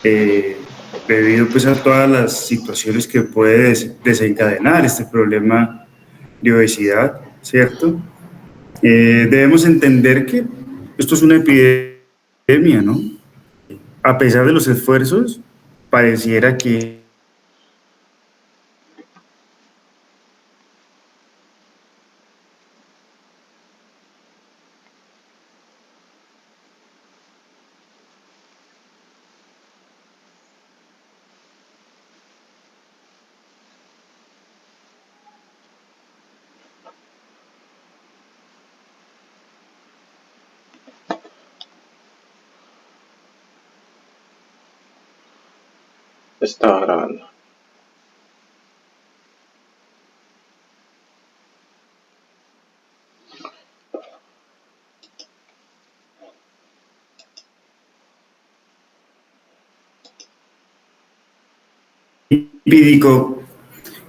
debido pues a todas las situaciones que puede desencadenar este problema de obesidad, ¿cierto? Debemos entender que esto es una epidemia, ¿no? A pesar de los esfuerzos, pareciera que Estaba grabando. lipídico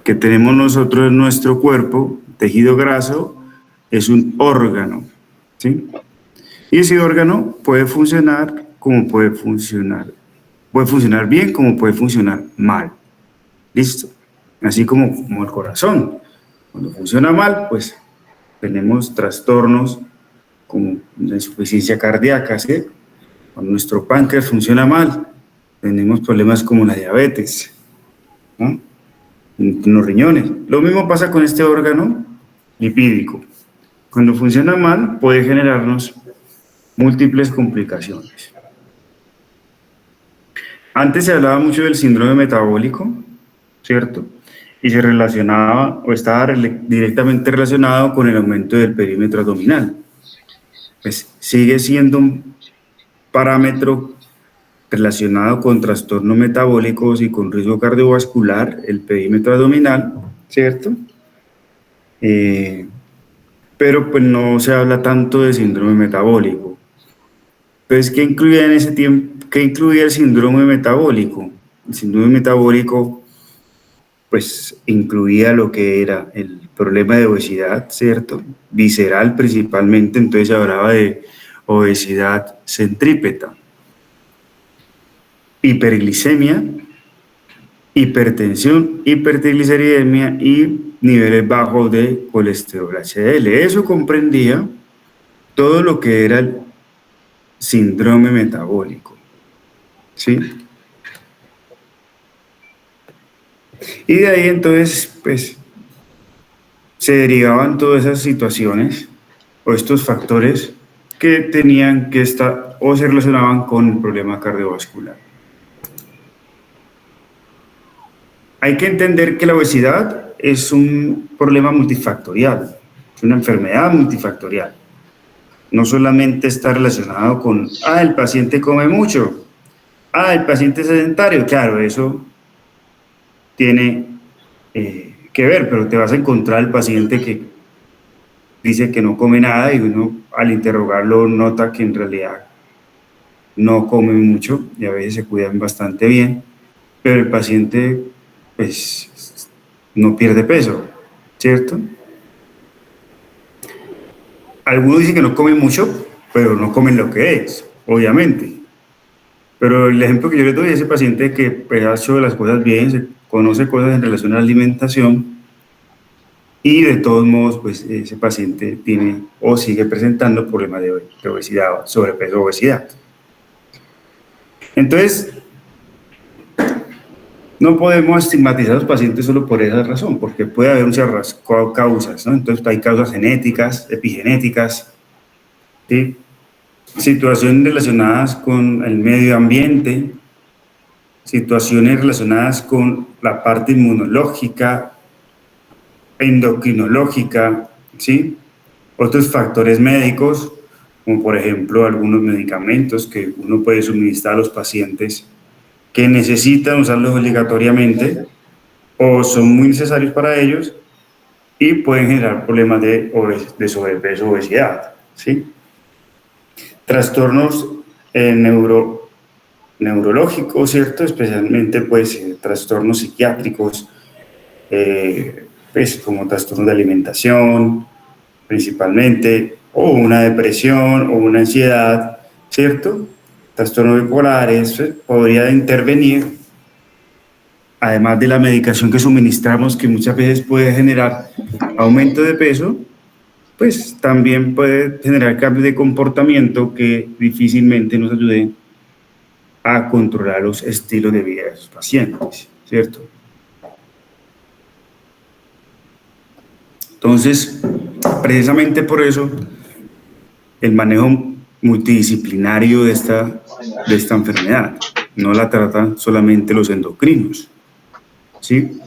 que tenemos nosotros en nuestro cuerpo, tejido graso, es un órgano, ¿sí? Y ese órgano puede funcionar como puede funcionar bien como puede funcionar mal, ¿listo? Así como el corazón. Cuando funciona mal, pues tenemos trastornos como la insuficiencia cardíaca, ¿sí? Cuando nuestro páncreas funciona mal, tenemos problemas como la diabetes, ¿no? En los riñones. Lo mismo pasa con este órgano lipídico. Cuando funciona mal, puede generarnos múltiples complicaciones. Antes se hablaba mucho del síndrome metabólico, ¿cierto? Y se relacionaba o estaba directamente relacionado con el aumento del perímetro abdominal. Pues sigue siendo un parámetro relacionado con trastornos metabólicos y con riesgo cardiovascular, el perímetro abdominal, ¿cierto? Pero pues no se habla tanto de síndrome metabólico. Entonces, ¿qué incluía en ese tiempo? ¿Qué incluía el síndrome metabólico? El síndrome metabólico, pues, incluía lo que era el problema de obesidad, ¿cierto? Visceral principalmente, entonces se hablaba de obesidad centrípeta, hiperglicemia, hipertensión, hipertrigliceridemia y niveles bajos de colesterol HDL. Eso comprendía todo lo que era el síndrome metabólico, ¿sí? Y de ahí entonces, pues, se derivaban todas esas situaciones o estos factores que tenían que estar o se relacionaban con el problema cardiovascular. Hay que entender que la obesidad es un problema multifactorial, es una enfermedad multifactorial. No solamente está relacionado con, el paciente come mucho, el paciente es sedentario, claro, eso tiene que ver, pero te vas a encontrar el paciente que dice que no come nada y uno al interrogarlo nota que en realidad no come mucho y a veces se cuidan bastante bien, pero el paciente pues no pierde peso, ¿cierto? Algunos dicen que no comen mucho, pero no comen lo que es, obviamente. Pero el ejemplo que yo les doy es ese paciente que pues, ha hecho las cosas bien, se conoce cosas en relación a la alimentación y de todos modos, pues ese paciente tiene o sigue presentando problemas de obesidad, sobrepeso o obesidad. Entonces, no podemos estigmatizar a los pacientes solo por esa razón, porque puede haber muchas causas, ¿no? Entonces, hay causas genéticas, epigenéticas, ¿sí? Situaciones relacionadas con el medio ambiente, situaciones relacionadas con la parte inmunológica, endocrinológica, ¿sí? Otros factores médicos, como por ejemplo algunos medicamentos que uno puede suministrar a los pacientes que necesitan usarlos obligatoriamente o son muy necesarios para ellos y pueden generar problemas de sobrepeso o obesidad, ¿sí? Trastornos neurológicos, ¿cierto? Especialmente, pues, trastornos psiquiátricos, pues, como trastornos de alimentación, principalmente, o una depresión o una ansiedad, ¿cierto? trastornos bipolares, podría intervenir, además de la medicación que suministramos, que muchas veces puede generar aumento de peso, pues también puede generar cambios de comportamiento que difícilmente nos ayuden a controlar los estilos de vida de sus pacientes, ¿cierto? Entonces, precisamente por eso, el manejo multidisciplinario de esta enfermedad no la tratan solamente los endocrinos, ¿sí?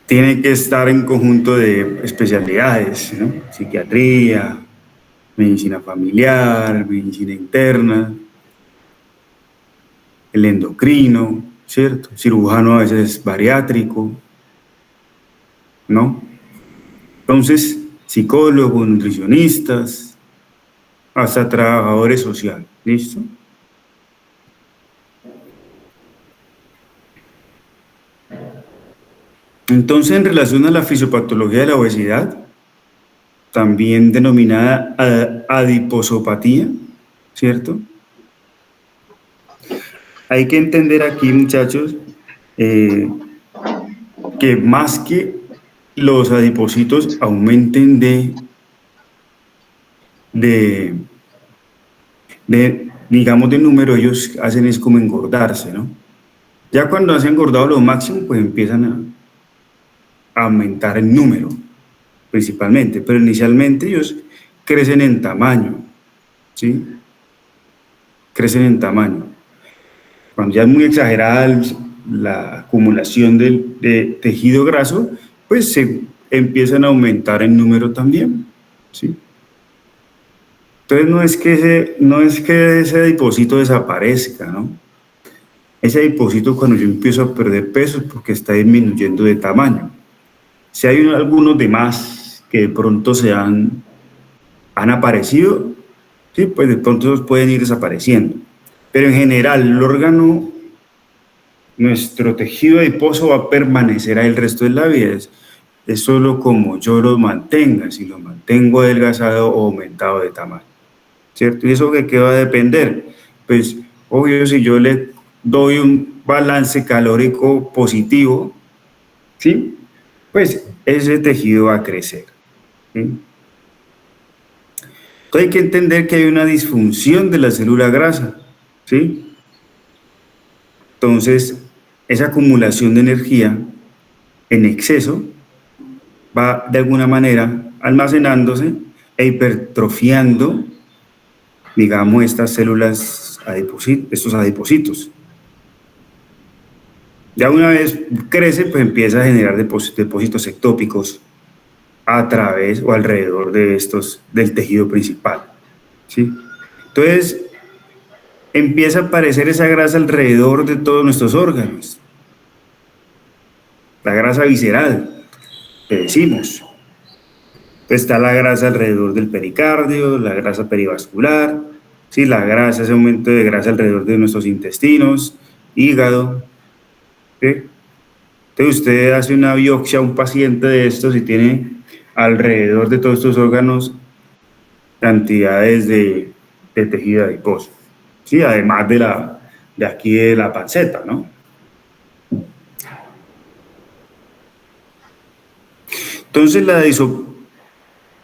Tiene que estar en conjunto de especialidades, ¿no? Psiquiatría, medicina familiar, medicina interna, el endocrino, ¿cierto? Cirujano a veces bariátrico, ¿no? Entonces, psicólogos, nutricionistas, hasta trabajadores sociales, ¿listo? Entonces, en relación a la fisiopatología de la obesidad, también denominada adiposopatía, ¿cierto? Hay que entender aquí, muchachos, que más que los adipocitos aumenten digamos, de número, ellos hacen es como engordarse, ¿no? Ya cuando hacen engordado lo máximo, pues empiezan a aumentar el número, principalmente, pero inicialmente ellos crecen en tamaño, ¿sí? Crecen en tamaño. Cuando ya es muy exagerada la acumulación de tejido graso, pues se empiezan a aumentar en número también, ¿sí? Entonces no es que ese adipocito desaparezca, ¿no? Ese adipocito, cuando yo empiezo a perder peso, es porque está disminuyendo de tamaño. Si hay algunos demás que de pronto han aparecido, sí, pues de pronto pueden ir desapareciendo. Pero en general, el órgano, nuestro tejido adiposo va a permanecer ahí el resto de la vida. Es solo como yo lo mantenga, si lo mantengo adelgazado o aumentado de tamaño, ¿cierto? ¿Y eso de qué va a depender? Pues, obvio, si yo le doy un balance calórico positivo, ¿sí? Pues ese tejido va a crecer, ¿sí? Entonces hay que entender que hay una disfunción de la célula grasa, ¿sí? Entonces, esa acumulación de energía en exceso va de alguna manera almacenándose e hipertrofiando, digamos, estas células estos adipocitos. Ya una vez crece, pues empieza a generar depósitos ectópicos a través o alrededor de del tejido principal, ¿sí? Entonces, empieza a aparecer esa grasa alrededor de todos nuestros órganos. La grasa visceral, que decimos. Está la grasa alrededor del pericardio, la grasa perivascular, ¿sí? La grasa, ese aumento de grasa alrededor de nuestros intestinos, hígado, ¿sí? Entonces usted hace una biopsia a un paciente de estos y tiene alrededor de todos estos órganos cantidades de tejido adiposo, ¿sí? Además de aquí de la panceta, ¿no? Entonces la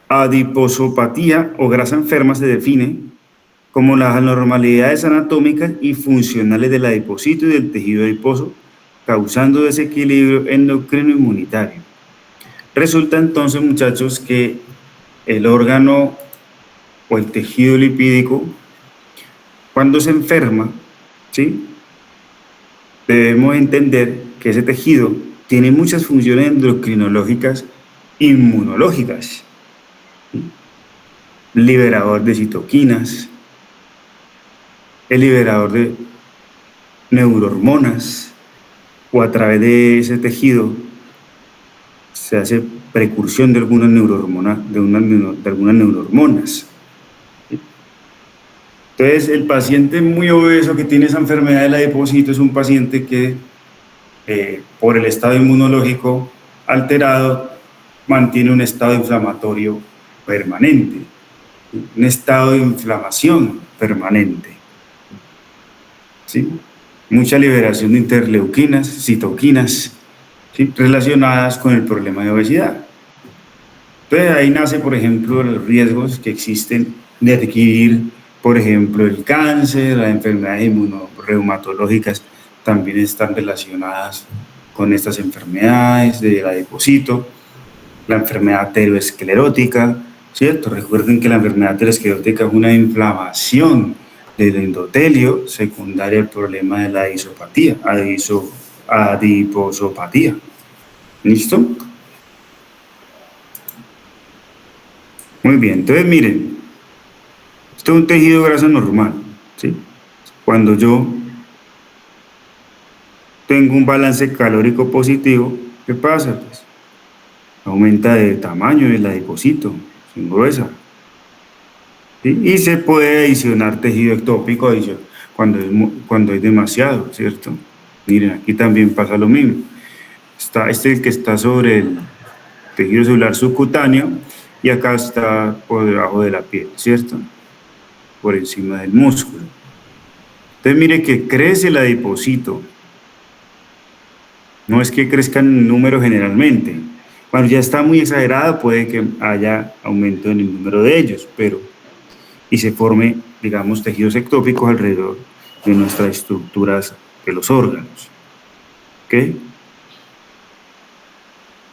adiposopatía o grasa enferma se define como las anormalidades anatómicas y funcionales del adipocito y del tejido adiposo, causando desequilibrio endocrino inmunitario. Resulta entonces, muchachos, que el órgano o el tejido lipídico, cuando se enferma, ¿sí? Debemos entender que ese tejido tiene muchas funciones endocrinológicas, inmunológicas, ¿sí? Liberador de citoquinas, el liberador de neurohormonas, o a través de ese tejido se hace precursión de algunas neurohormonas, ¿sí? Entonces, el paciente muy obeso que tiene esa enfermedad del adipocito es un paciente que, por el estado inmunológico alterado, mantiene un estado inflamatorio permanente, un estado de inflamación permanente, ¿sí? Mucha liberación de interleuquinas, citoquinas, ¿sí? Relacionadas con el problema de obesidad. Entonces ahí nace, por ejemplo, los riesgos que existen de adquirir, por ejemplo, el cáncer, las enfermedades inmunorreumatológicas también están relacionadas con estas enfermedades del adipocito, la enfermedad aterosclerótica, ¿cierto? Recuerden que la enfermedad aterosclerótica es una inflamación del endotelio secundaria al problema de la adiposopatía. ¿Listo? Muy bien, entonces miren, esto es un tejido graso normal, ¿sí? Cuando yo tengo un balance calórico positivo, ¿qué pasa? Pues aumenta de tamaño el adipocito, se engruesa, ¿sí? Y se puede adicionar tejido ectópico cuando hay demasiado, ¿cierto? Miren, aquí también pasa lo mismo. Este es el que está sobre el tejido celular subcutáneo y acá está por debajo de la piel, ¿cierto? Por encima del músculo. Entonces mire que crece el adipocito. No es que crezcan en número generalmente. Cuando ya está muy exagerado puede que haya aumento en el número de ellos, y se forme, digamos, tejidos ectópicos alrededor de nuestras estructuras de los órganos. ¿Ok?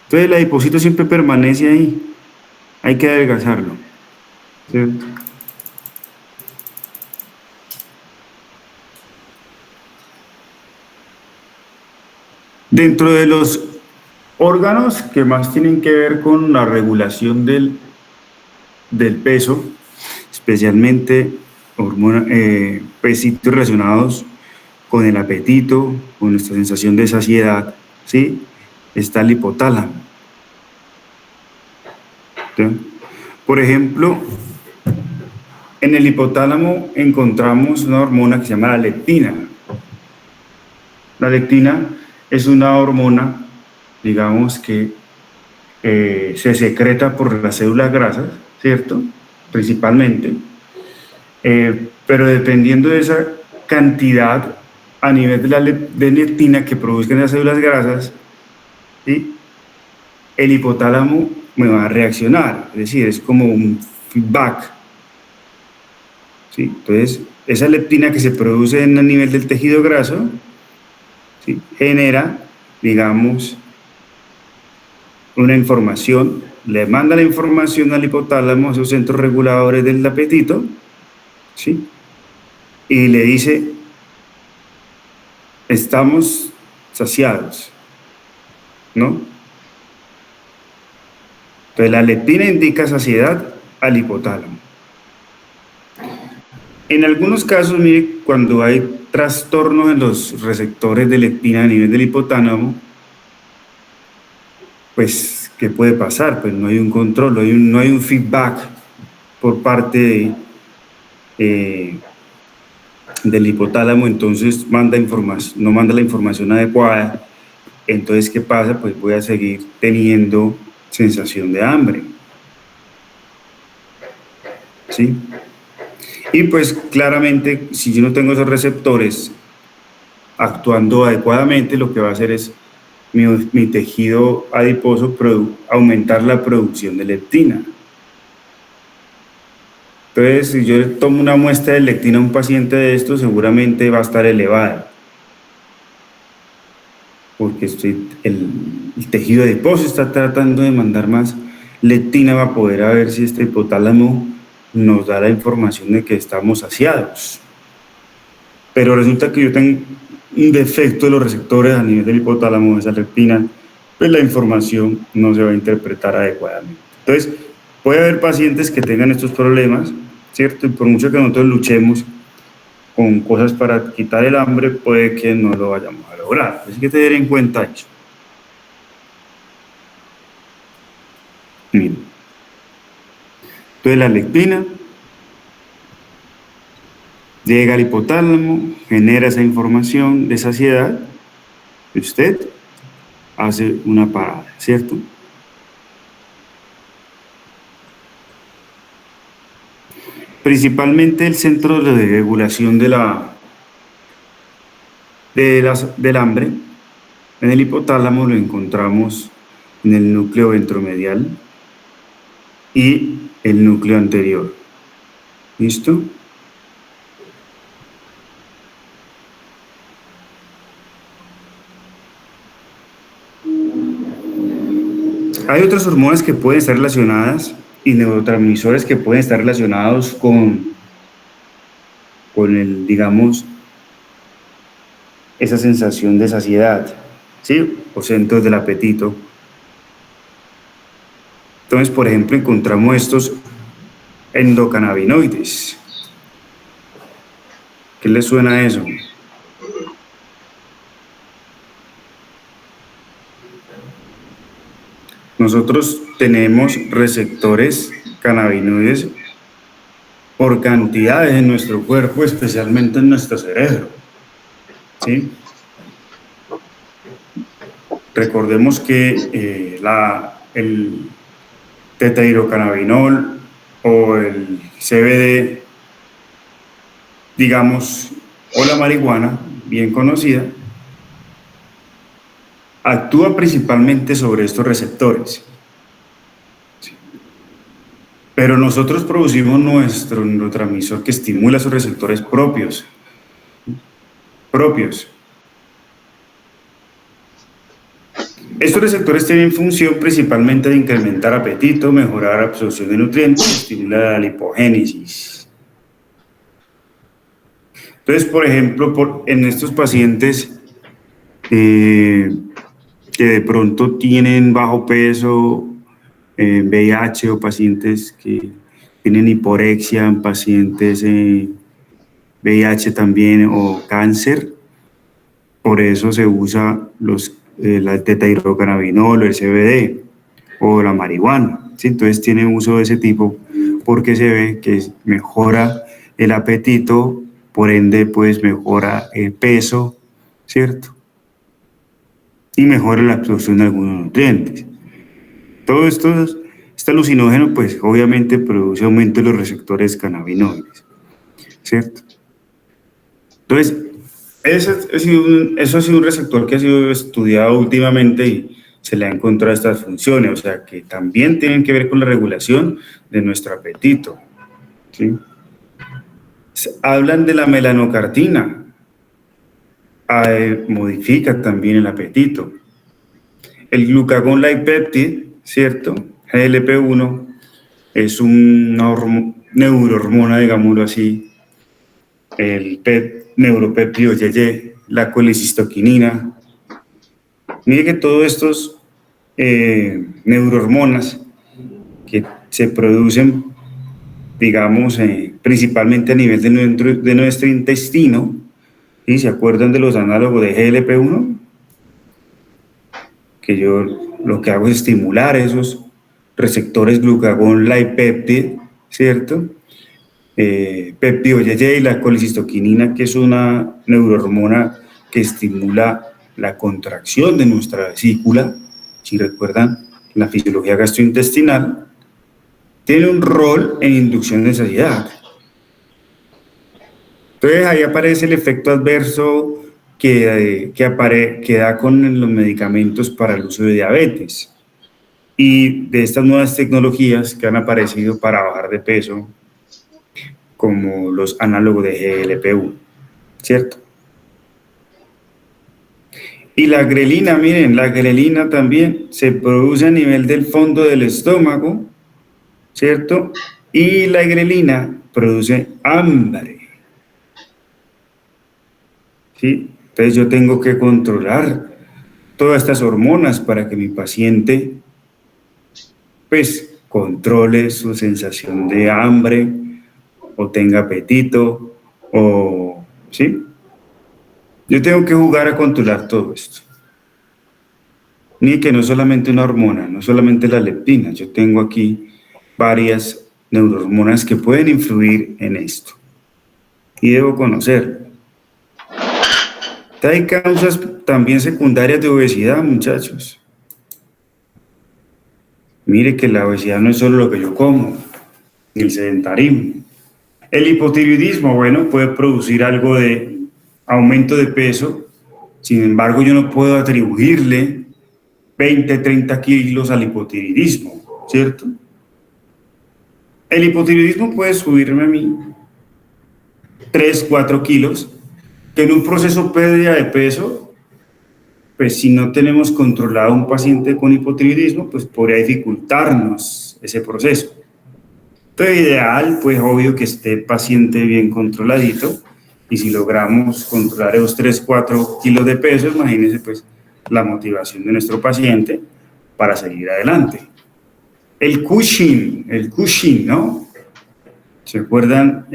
Entonces el adipocito siempre permanece ahí. Hay que adelgazarlo, ¿cierto? Dentro de los órganos que más tienen que ver con la regulación del peso, especialmente sitios relacionados con el apetito, con nuestra sensación de saciedad, ¿sí? Está el hipotálamo. ¿Sí? Por ejemplo, en el hipotálamo encontramos una hormona que se llama la leptina. La leptina es una hormona, digamos, que se secreta por las células grasas, ¿cierto? Principalmente. Pero dependiendo de esa cantidad a nivel de leptina que produzcan las células grasas, ¿sí? El hipotálamo me va a reaccionar, es decir, es como un feedback, ¿sí? Entonces, esa leptina que se produce en el nivel del tejido graso, ¿sí? Genera, digamos, una información, le manda la información al hipotálamo, a esos centros reguladores del apetito, ¿sí? Y le dice, estamos saciados, ¿no? Entonces la leptina indica saciedad al hipotálamo. En algunos casos, mire, cuando hay trastornos en los receptores de leptina a nivel del hipotálamo, pues, ¿qué puede pasar? Pues no hay un control, no hay un feedback por parte del hipotálamo, entonces no manda la información adecuada. Entonces, ¿qué pasa? Pues voy a seguir teniendo sensación de hambre, ¿sí? Y pues claramente, si yo no tengo esos receptores actuando adecuadamente, lo que va a hacer es mi tejido adiposo aumentar la producción de leptina. Entonces, si yo tomo una muestra de leptina a un paciente de esto, seguramente va a estar elevada, porque el tejido adiposo está tratando de mandar más leptina para poder a ver si este hipotálamo nos da la información de que estamos saciados. Pero resulta que yo tengo un defecto de los receptores a nivel del hipotálamo de esa leptina, pues la información no se va a interpretar adecuadamente. Entonces, puede haber pacientes que tengan estos problemas, ¿cierto? Y por mucho que nosotros luchemos con cosas para quitar el hambre, puede que no lo vayamos a lograr. Así que tener en cuenta eso. Miren. Entonces, la leptina llega al hipotálamo, genera esa información de saciedad, y usted hace una parada, ¿cierto? principalmente el centro de regulación del hambre. En el hipotálamo lo encontramos en el núcleo ventromedial y el núcleo anterior. ¿Listo? Hay otras hormonas que pueden estar relacionadas y neurotransmisores que pueden estar relacionados con el, digamos, esa sensación de saciedad, ¿sí? O centros del apetito. Entonces, por ejemplo, encontramos estos endocannabinoides. ¿Qué les suena a eso? Nosotros tenemos receptores cannabinoides por cantidades en nuestro cuerpo, especialmente en nuestro cerebro, ¿sí? Recordemos que el tetrahidrocannabinol o el CBD, digamos, o la marihuana, bien conocida, actúa principalmente sobre estos receptores. Sí. Pero nosotros producimos nuestro neurotransmisor que estimula esos receptores propios. Estos receptores tienen función principalmente de incrementar apetito, mejorar absorción de nutrientes, estimular la lipogénesis. Entonces, por ejemplo, en estos pacientes que de pronto tienen bajo peso, VIH, o pacientes que tienen hiporexia, pacientes VIH también, o cáncer, por eso se usa la tetrahidrocannabinol, el CBD o la marihuana, ¿sí? Entonces tiene uso de ese tipo porque se ve que mejora el apetito, por ende pues mejora el peso, ¿cierto? Y mejora la absorción de algunos nutrientes. Todo esto, este alucinógeno pues obviamente produce aumento de los receptores cannabinoides, ¿cierto? Entonces, eso ha sido un receptor que ha sido estudiado últimamente y se le ha encontrado estas funciones, o sea, que también tienen que ver con la regulación de nuestro apetito, ¿sí? Hablan de la melanocartina, modifica también el apetito. El glucagón like peptide, ¿cierto? GLP-1 es una neurohormona, digámoslo así, el neuropéptido YY, la colecistoquinina. Mire que todos estos neurohormonas que se producen, digamos, principalmente a nivel de nuestro intestino, ¿sí? ¿Se acuerdan de los análogos de GLP-1? Que yo lo que hago es estimular esos receptores glucagón like peptide, ¿cierto? Péptido YY y la colecistoquinina, que es una neurohormona que estimula la contracción de nuestra vesícula. Si recuerdan la fisiología gastrointestinal, tiene un rol en inducción de saciedad. Entonces ahí aparece el efecto adverso que da con los medicamentos para el uso de diabetes y de estas nuevas tecnologías que han aparecido para bajar de peso, como los análogos de GLP-1, ¿cierto? Y la grelina, miren, la grelina también se produce a nivel del fondo del estómago, ¿cierto? Y la grelina produce hambre, ¿sí? Entonces yo tengo que controlar todas estas hormonas para que mi paciente, pues, controle su sensación de hambre, o tenga apetito, o, ¿sí? Yo tengo que jugar a controlar todo esto. Ni que no solamente una hormona, no solamente la leptina, yo tengo aquí varias neurohormonas que pueden influir en esto. Y debo conocerlo. Hay causas también secundarias de obesidad, muchachos. Mire que la obesidad no es solo lo que yo como, ni el sedentarismo. El hipotiroidismo, bueno, puede producir algo de aumento de peso, sin embargo, yo no puedo atribuirle 20, 30 kilos al hipotiroidismo, ¿cierto? El hipotiroidismo puede subirme a mí 3, 4 kilos, que en un proceso pérdida de peso, pues si no tenemos controlado a un paciente con hipotiroidismo, pues podría dificultarnos ese proceso. Entonces, ideal, pues obvio que esté el paciente bien controladito, y si logramos controlar esos 3, 4 kilos de peso, imagínense pues la motivación de nuestro paciente para seguir adelante. El Cushing, ¿no? ¿Se acuerdan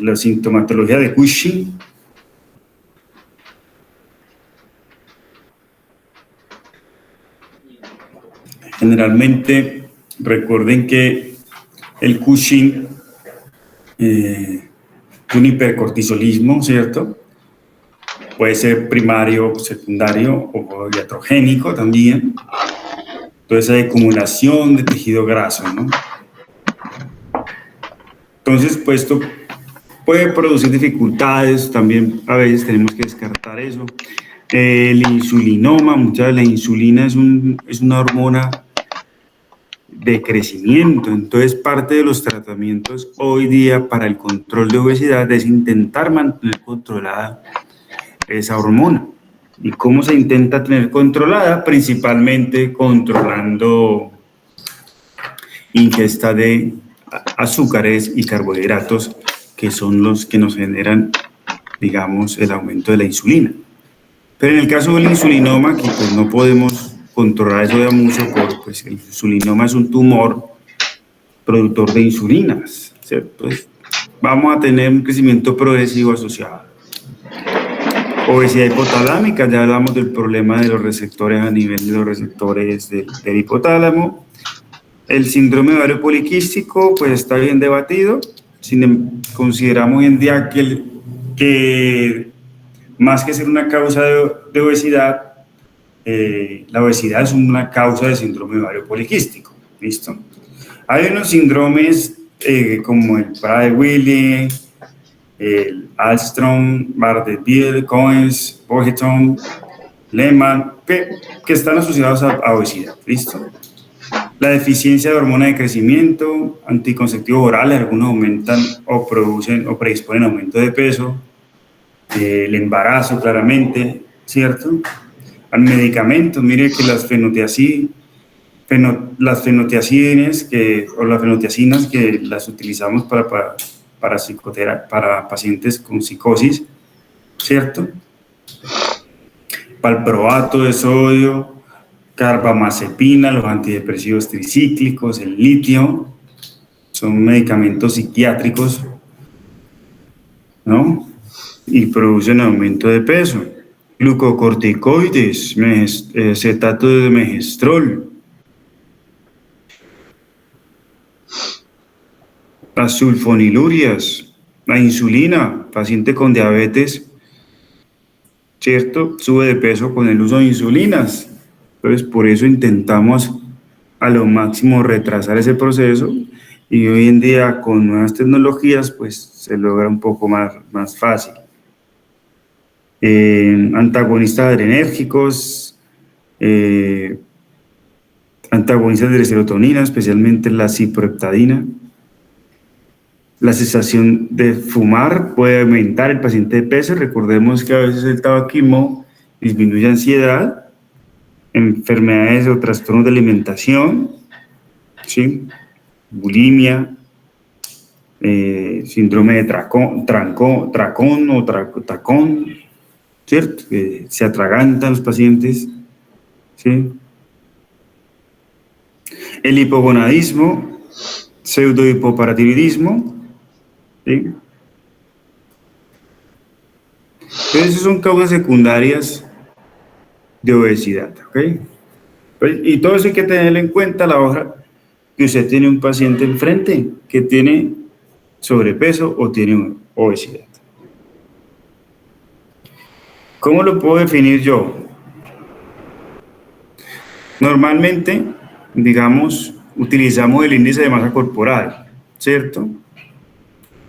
la sintomatología de Cushing? Generalmente, recuerden que el Cushing es un hipercortisolismo, ¿cierto? Puede ser primario, secundario o iatrogénico también. Entonces hay acumulación de tejido graso, ¿no? Entonces, pues esto puede producir dificultades, también a veces tenemos que descartar eso. El insulinoma, muchas veces la insulina es una hormona de crecimiento, entonces parte de los tratamientos hoy día para el control de obesidad es intentar mantener controlada esa hormona. ¿Y cómo se intenta tener controlada? Principalmente controlando ingesta de azúcares y carbohidratos, que son los que nos generan, digamos, el aumento de la insulina. Pero en el caso del insulinoma, que pues no podemos controlar eso de mucho, porque pues el insulinoma es un tumor productor de insulinas, ¿cierto? Pues vamos a tener un crecimiento progresivo asociado. Obesidad hipotalámica, ya hablamos del problema de los receptores a nivel de los receptores del hipotálamo. El síndrome de ovario poliquístico, pues está bien debatido. Consideramos hoy en día que más que ser una causa de obesidad, la obesidad es una causa de síndrome de ovario poliquístico. ¿Listo? Hay unos síndromes como el Prader-Willi, el Alström, Bardet-Biedl, Cohen's, Boheton, Lehmann, que están asociados a obesidad. ¿Listo? La deficiencia de hormona de crecimiento, anticonceptivos orales, algunos aumentan o producen o predisponen aumento de peso, el embarazo claramente, ¿cierto? Al medicamentos, mire que las fenotiacinas o las fenotiacinas que las utilizamos para pacientes con psicosis, ¿cierto? Valproato de sodio, carbamazepina, los antidepresivos tricíclicos, el litio, son medicamentos psiquiátricos, ¿no? Y producen aumento de peso. Glucocorticoides, acetato de megestrol, las sulfonilurias, la insulina, paciente con diabetes, ¿cierto? Sube de peso con el uso de insulinas. Entonces, por eso intentamos a lo máximo retrasar ese proceso, y hoy en día con nuevas tecnologías, pues se logra un poco más fácil. Antagonistas adrenérgicos, antagonistas de la serotonina, especialmente la ciproheptadina. La cesación de fumar puede aumentar el paciente de peso. Recordemos que a veces el tabaquismo disminuye ansiedad, enfermedades o trastornos de alimentación, ¿sí? Bulimia, síndrome de tacón, ¿cierto? Que se atragantan los pacientes, ¿sí? El hipogonadismo, pseudohipoparatiroidismo, ¿sí? Entonces, esas son causas secundarias de obesidad, ¿ok? Y todo eso hay que tenerlo en cuenta a la hora que usted tiene un paciente enfrente que tiene sobrepeso o tiene obesidad. ¿Cómo lo puedo definir yo? Normalmente, digamos, utilizamos el índice de masa corporal, ¿cierto?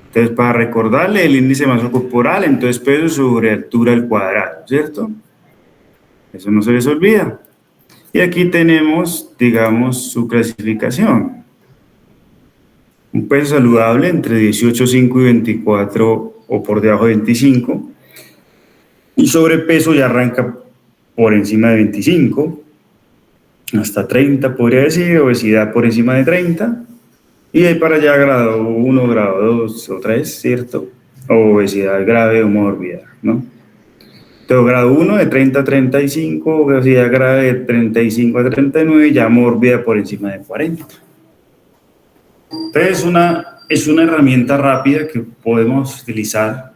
Entonces, para recordarle el índice de masa corporal, entonces peso sobre altura al cuadrado, ¿cierto? Eso no se les olvida. Y aquí tenemos, digamos, su clasificación. Un peso saludable entre 18,5 y 24 o por debajo de 25. Y sobrepeso ya arranca por encima de 25, hasta 30 podría decir, obesidad por encima de 30. Y de ahí para allá grado 1, grado 2 o 3, ¿cierto? O obesidad grave o mórbida, ¿no? Entonces, grado 1 de 30 a 35, obesidad grave de 35 a 39, ya mórbida por encima de 40. Entonces, es una herramienta rápida que podemos utilizar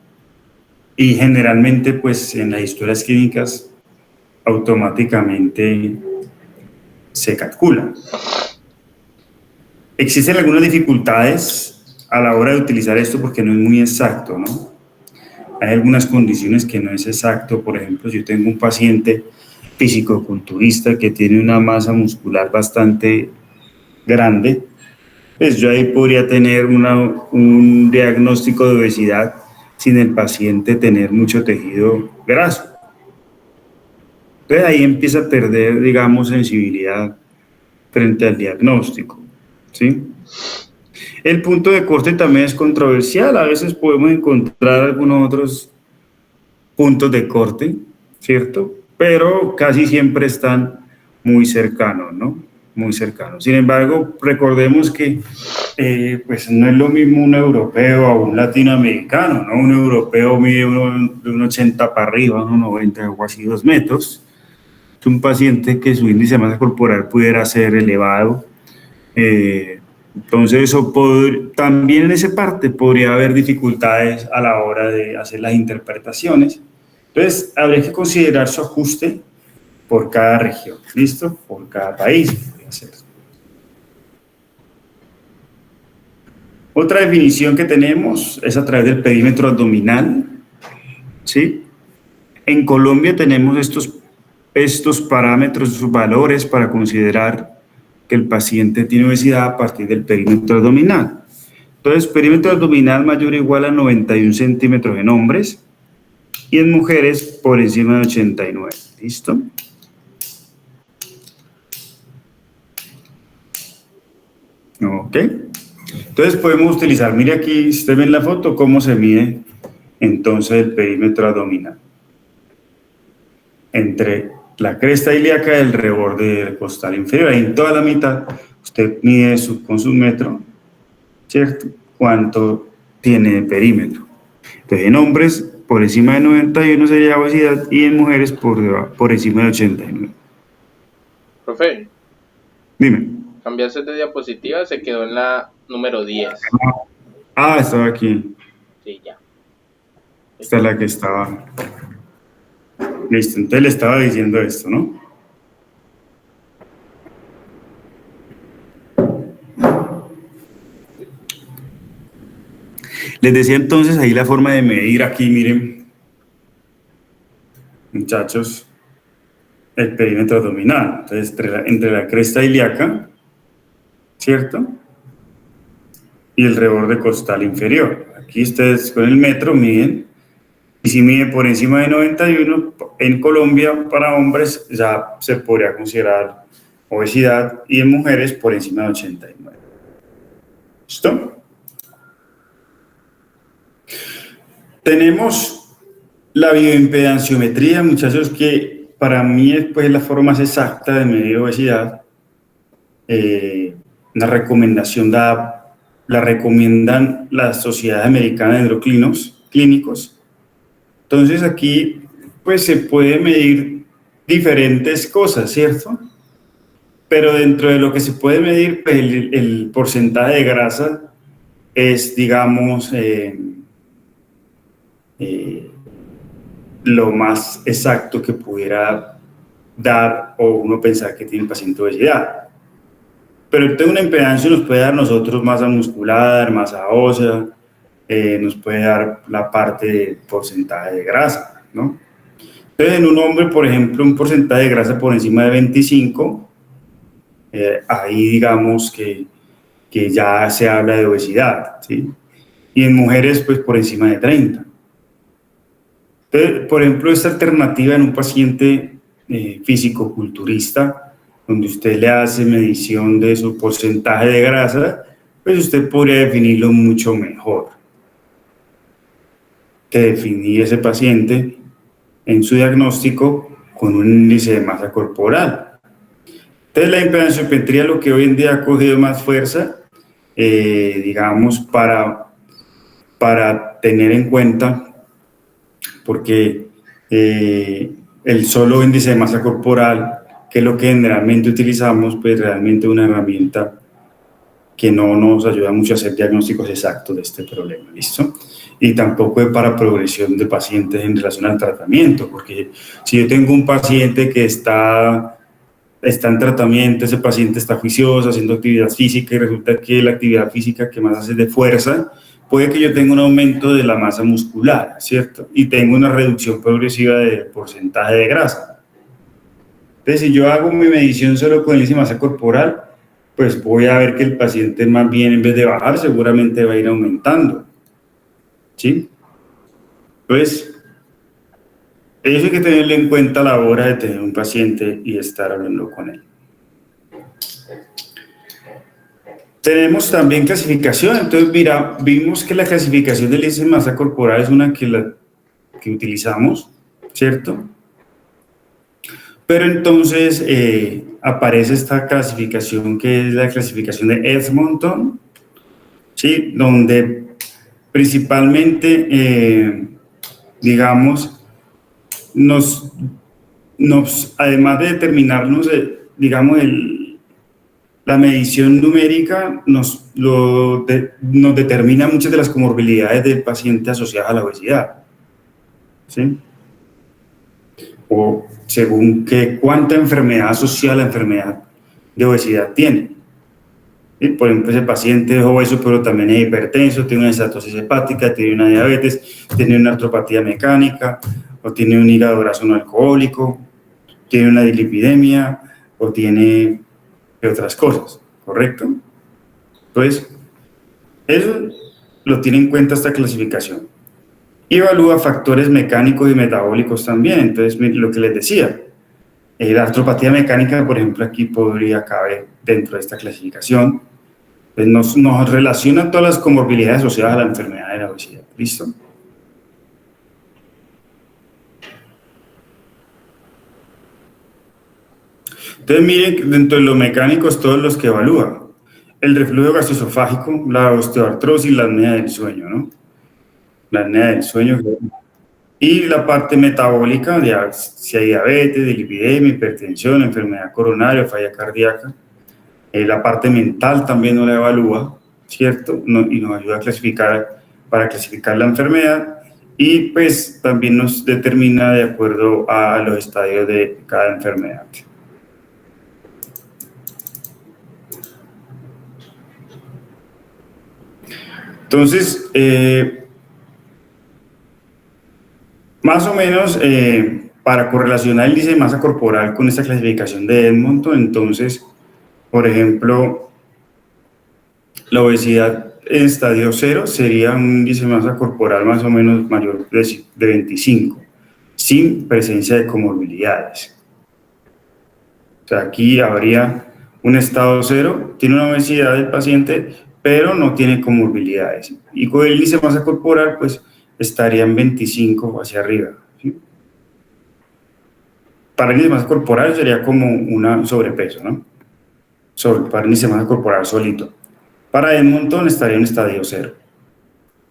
y generalmente, pues, en las historias clínicas, automáticamente se calcula. Existen algunas dificultades a la hora de utilizar esto porque no es muy exacto, ¿no? Hay algunas condiciones que no es exacto. Por ejemplo, yo tengo un paciente fisicoculturista que tiene una masa muscular bastante grande, pues yo ahí podría tener un diagnóstico de obesidad sin el paciente tener mucho tejido graso. Entonces ahí empieza a perder, digamos, sensibilidad frente al diagnóstico, ¿sí? El punto de corte también es controversial. A veces podemos encontrar algunos otros puntos de corte, ¿cierto? Pero casi siempre están muy cercanos, ¿no? Muy cercanos. Sin embargo, recordemos que pues no es lo mismo un europeo a un latinoamericano, ¿no? Un europeo mide de un 80 para arriba, 1,90 o así 2 metros. Es un paciente que su índice de masa corporal pudiera ser elevado. Entonces, también en esa parte podría haber dificultades a la hora de hacer las interpretaciones. Entonces, habría que considerar su ajuste por cada región, ¿listo? Por cada país. Otra definición que tenemos es a través del perímetro abdominal, ¿sí? En Colombia tenemos estos parámetros, sus valores para considerar que el paciente tiene obesidad a partir del perímetro abdominal. Entonces, perímetro abdominal mayor o igual a 91 centímetros en hombres y en mujeres por encima de 89. ¿Listo? Ok. Entonces podemos utilizar, mire aquí, si usted ve en la foto, cómo se mide entonces el perímetro abdominal. Entre la cresta ilíaca y el reborde del costal inferior, ahí en toda la mitad, usted mide con su metro, ¿cierto? Cuánto tiene de perímetro. Entonces, en hombres, por encima de 91 sería obesidad y en mujeres por encima de 89. Profe, Dime. cambiaste de diapositiva, se quedó en la número 10. Ah, estaba aquí. Sí, ya. Esta es la que estaba. Listo, entonces le estaba diciendo esto, ¿no? Les decía entonces ahí la forma de medir aquí, miren, muchachos, el perímetro abdominal. Entonces, entre la cresta ilíaca, ¿cierto? Y el reborde costal inferior. Aquí ustedes con el metro miden, y si mide por encima de 91, en Colombia para hombres ya se podría considerar obesidad y en mujeres por encima de 89. ¿Listo? Tenemos la bioimpedanciometría, muchachos, que para mí es pues, la forma más exacta de medir obesidad. Una recomendación dada, la recomiendan la Sociedad Americana de Endocrinos Entonces aquí pues se puede medir diferentes cosas, ¿cierto? Pero dentro de lo que se puede medir, pues, el porcentaje de grasa es, digamos, lo más exacto que pudiera dar o uno pensar que tiene un paciente de obesidad. Pero una impedancia nos puede dar nosotros masa muscular, masa ósea, nos puede dar la parte de porcentaje de grasa, ¿no? Entonces, en un hombre, por ejemplo, un porcentaje de grasa por encima de 25, ahí digamos que ya se habla de obesidad, ¿sí? y en mujeres pues por encima de 30. Entonces, por ejemplo, esta alternativa en un paciente físico-culturista, donde usted le hace medición de su porcentaje de grasa, pues usted podría definirlo mucho mejor que definir ese paciente en su diagnóstico con un índice de masa corporal. Entonces, la impedanciometría, lo que hoy en día ha cogido más fuerza, digamos, para tener en cuenta, porque el solo índice de masa corporal, que es lo que generalmente utilizamos, pues realmente es una herramienta que no nos ayuda mucho a hacer diagnósticos exactos de este problema, ¿listo? Y tampoco es para progresión de pacientes en relación al tratamiento, porque si yo tengo un paciente que está en tratamiento, ese paciente está juicioso, haciendo actividad física y resulta que la actividad física que más hace es de fuerza, puede que yo tenga un aumento de la masa muscular, ¿cierto? Y tengo una reducción progresiva del porcentaje de grasa. Entonces, si yo hago mi medición solo con el índice de masa corporal, pues voy a ver que el paciente más bien en vez de bajar, seguramente va a ir aumentando, ¿sí? Entonces, eso hay que tenerlo en cuenta a la hora de tener un paciente y estar hablando con él. Tenemos también clasificación, entonces mira, vimos que la clasificación del índice de masa corporal es una que utilizamos, ¿cierto? Pero entonces aparece esta clasificación que es la clasificación de Edmonton, ¿sí? Donde principalmente, digamos, además de determinarnos, digamos, la medición numérica nos determina muchas de las comorbilidades del paciente asociadas a la obesidad, ¿sí? O según cuánta enfermedad asociada a la enfermedad de obesidad tiene. ¿Sí? Por ejemplo, ese paciente es obeso, pero también es hipertenso, tiene una estatosis hepática, tiene una diabetes, tiene una artropatía mecánica, o tiene un hígado graso no alcohólico, tiene una dislipidemia, o tiene otras cosas, ¿correcto? Entonces, eso lo tiene en cuenta esta clasificación. Y evalúa factores mecánicos y metabólicos también. Entonces, lo que les decía, la artropatía mecánica, por ejemplo, aquí podría caber dentro de esta clasificación. Pues nos relaciona todas las comorbilidades asociadas a la enfermedad de la obesidad. ¿Listo? Entonces, miren, dentro de los mecánicos, todos los que evalúa. El reflujo gastroesofágico, la osteoartrosis, la apnea del sueño, ¿no? La apnea del sueño. Y la parte metabólica, si hay diabetes, dislipidemia, hipertensión, enfermedad coronaria, falla cardíaca. La parte mental también nos la evalúa, ¿cierto? Y nos ayuda para clasificar la enfermedad. Y pues también nos determina de acuerdo a los estadios de cada enfermedad. Entonces, más o menos, para correlacionar el índice de masa corporal con esta clasificación de Edmonton, entonces, por ejemplo, la obesidad en estadio 0 sería un índice de masa corporal más o menos mayor de 25, sin presencia de comorbilidades. O sea, aquí habría un estado 0, tiene una obesidad del paciente, pero no tiene comorbilidades. Y con el índice de masa corporal, pues, estaría en 25 hacia arriba, ¿sí? Para el índice de masa corporal sería como un sobrepeso, ¿no? Para el índice de masa corporal solito. Para Edmonton estaría en estadio 0,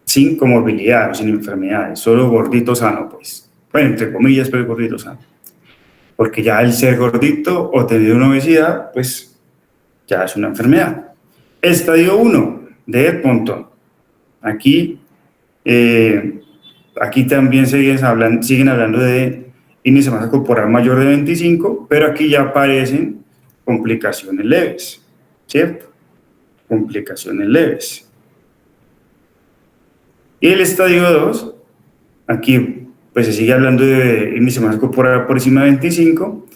sin comorbilidades, sin enfermedades, solo gordito sano, pues. Bueno, entre comillas, pero gordito sano. Porque ya el ser gordito o tener una obesidad, pues ya es una enfermedad. Estadio 1 de Edmonton. Aquí también siguen hablando de índice de masa corporal mayor de 25, pero aquí ya aparecen complicaciones leves, ¿cierto? Complicaciones leves. Y el estadio 2, aquí pues se sigue hablando de índice de masa corporal por encima de 25,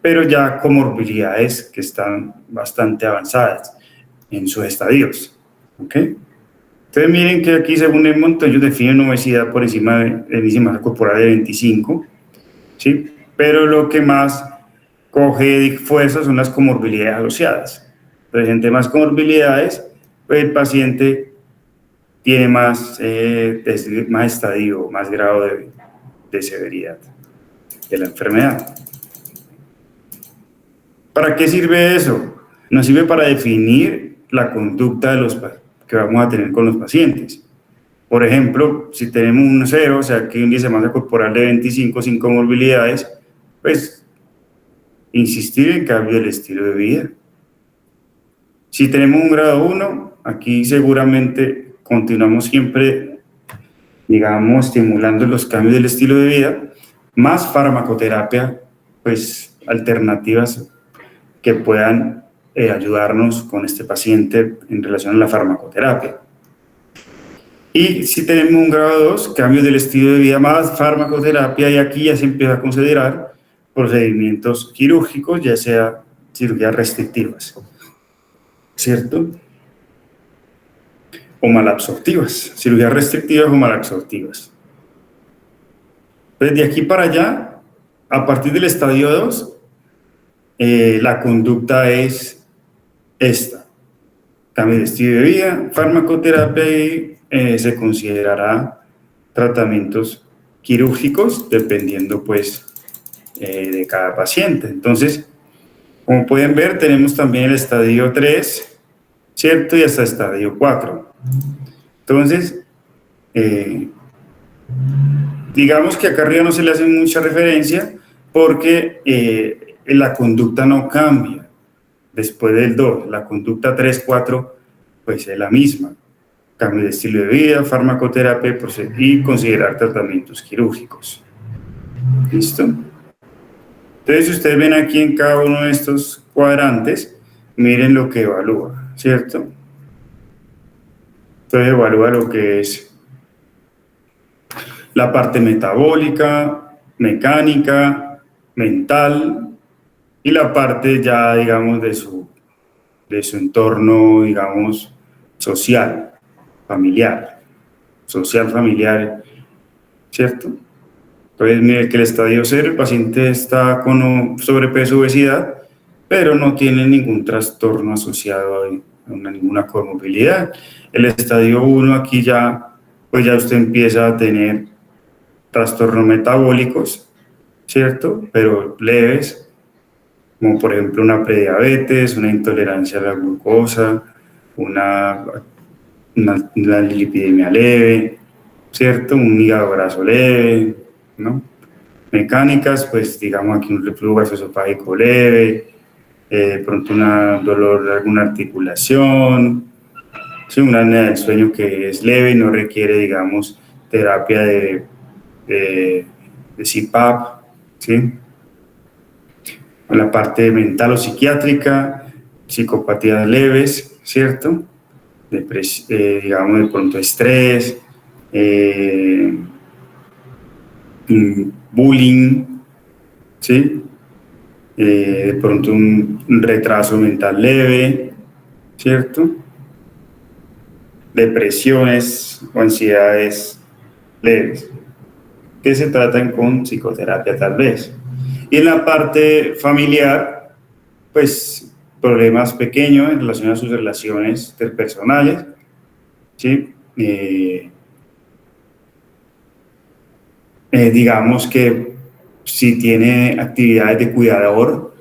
pero ya comorbilidades que están bastante avanzadas en sus estadios, ¿ok? Entonces Entonces miren que aquí según el monto ellos definen obesidad por encima de índice de masa corporal de 25, ¿sí? Pero lo que más coge fuerza son las comorbilidades asociadas. Entonces, entre más comorbilidades, pues el paciente tiene más, más estadio, más grado de severidad de la enfermedad. ¿Para qué sirve eso? Nos sirve para definir la conducta que vamos a tener con los pacientes. Por ejemplo, si tenemos un 0, o sea, que un índice de masa corporal de 25 sin comorbilidades, pues insistir en cambio del estilo de vida. Si tenemos un grado 1, aquí seguramente continuamos siempre, digamos, estimulando los cambios del estilo de vida, más farmacoterapia, pues alternativas que puedan ayudarnos con este paciente en relación a la farmacoterapia. Y si tenemos un grado 2, cambios del estilo de vida más farmacoterapia, y aquí ya se empieza a considerar procedimientos quirúrgicos, ya sea cirugías restrictivas, ¿cierto? O malabsortivas, cirugías restrictivas o malabsortivas. Entonces, de aquí para allá, a partir del estadio 2, la conducta es esta: cambio de estilo de vida, farmacoterapia y se considerará tratamientos quirúrgicos dependiendo pues de cada paciente. Entonces, como pueden ver, tenemos también el estadio 3, ¿cierto? Y hasta el estadio 4. Entonces, digamos que acá arriba no se le hace mucha referencia porque la conducta no cambia después del 2. La conducta 3, 4, pues es la misma. Cambio de estilo de vida, farmacoterapia y considerar tratamientos quirúrgicos. ¿Listo? Entonces, si ustedes ven aquí en cada uno de estos cuadrantes, miren lo que evalúa, ¿cierto? Entonces, evalúa lo que es la parte metabólica, mecánica, mental y la parte ya, digamos, de su entorno, digamos, social, familiar, ¿cierto? Entonces, mire que el estadio 0, el paciente está con sobrepeso, obesidad, pero no tiene ningún trastorno asociado a ninguna comorbilidad. El estadio 1, aquí ya, pues ya usted empieza a tener trastornos metabólicos, ¿cierto? Pero leves, como por ejemplo una prediabetes, una intolerancia a la glucosa, una lipidemia leve, ¿cierto? Un hígado graso leve, ¿no? Mecánicas, pues digamos aquí un reflujo gastroesofágico leve, de pronto un dolor de alguna articulación, ¿sí? Una apnea del sueño que es leve y no requiere, digamos, terapia de CPAP, ¿sí? La parte mental o psiquiátrica, psicopatías leves, ¿cierto? Digamos, de pronto estrés, bullying, ¿sí? De pronto un retraso mental leve, ¿cierto? Depresiones o ansiedades leves, que se tratan con psicoterapia tal vez. Y en la parte familiar, pues problemas pequeños en relación a sus relaciones interpersonales, ¿sí? Digamos que si tiene actividades de cuidador,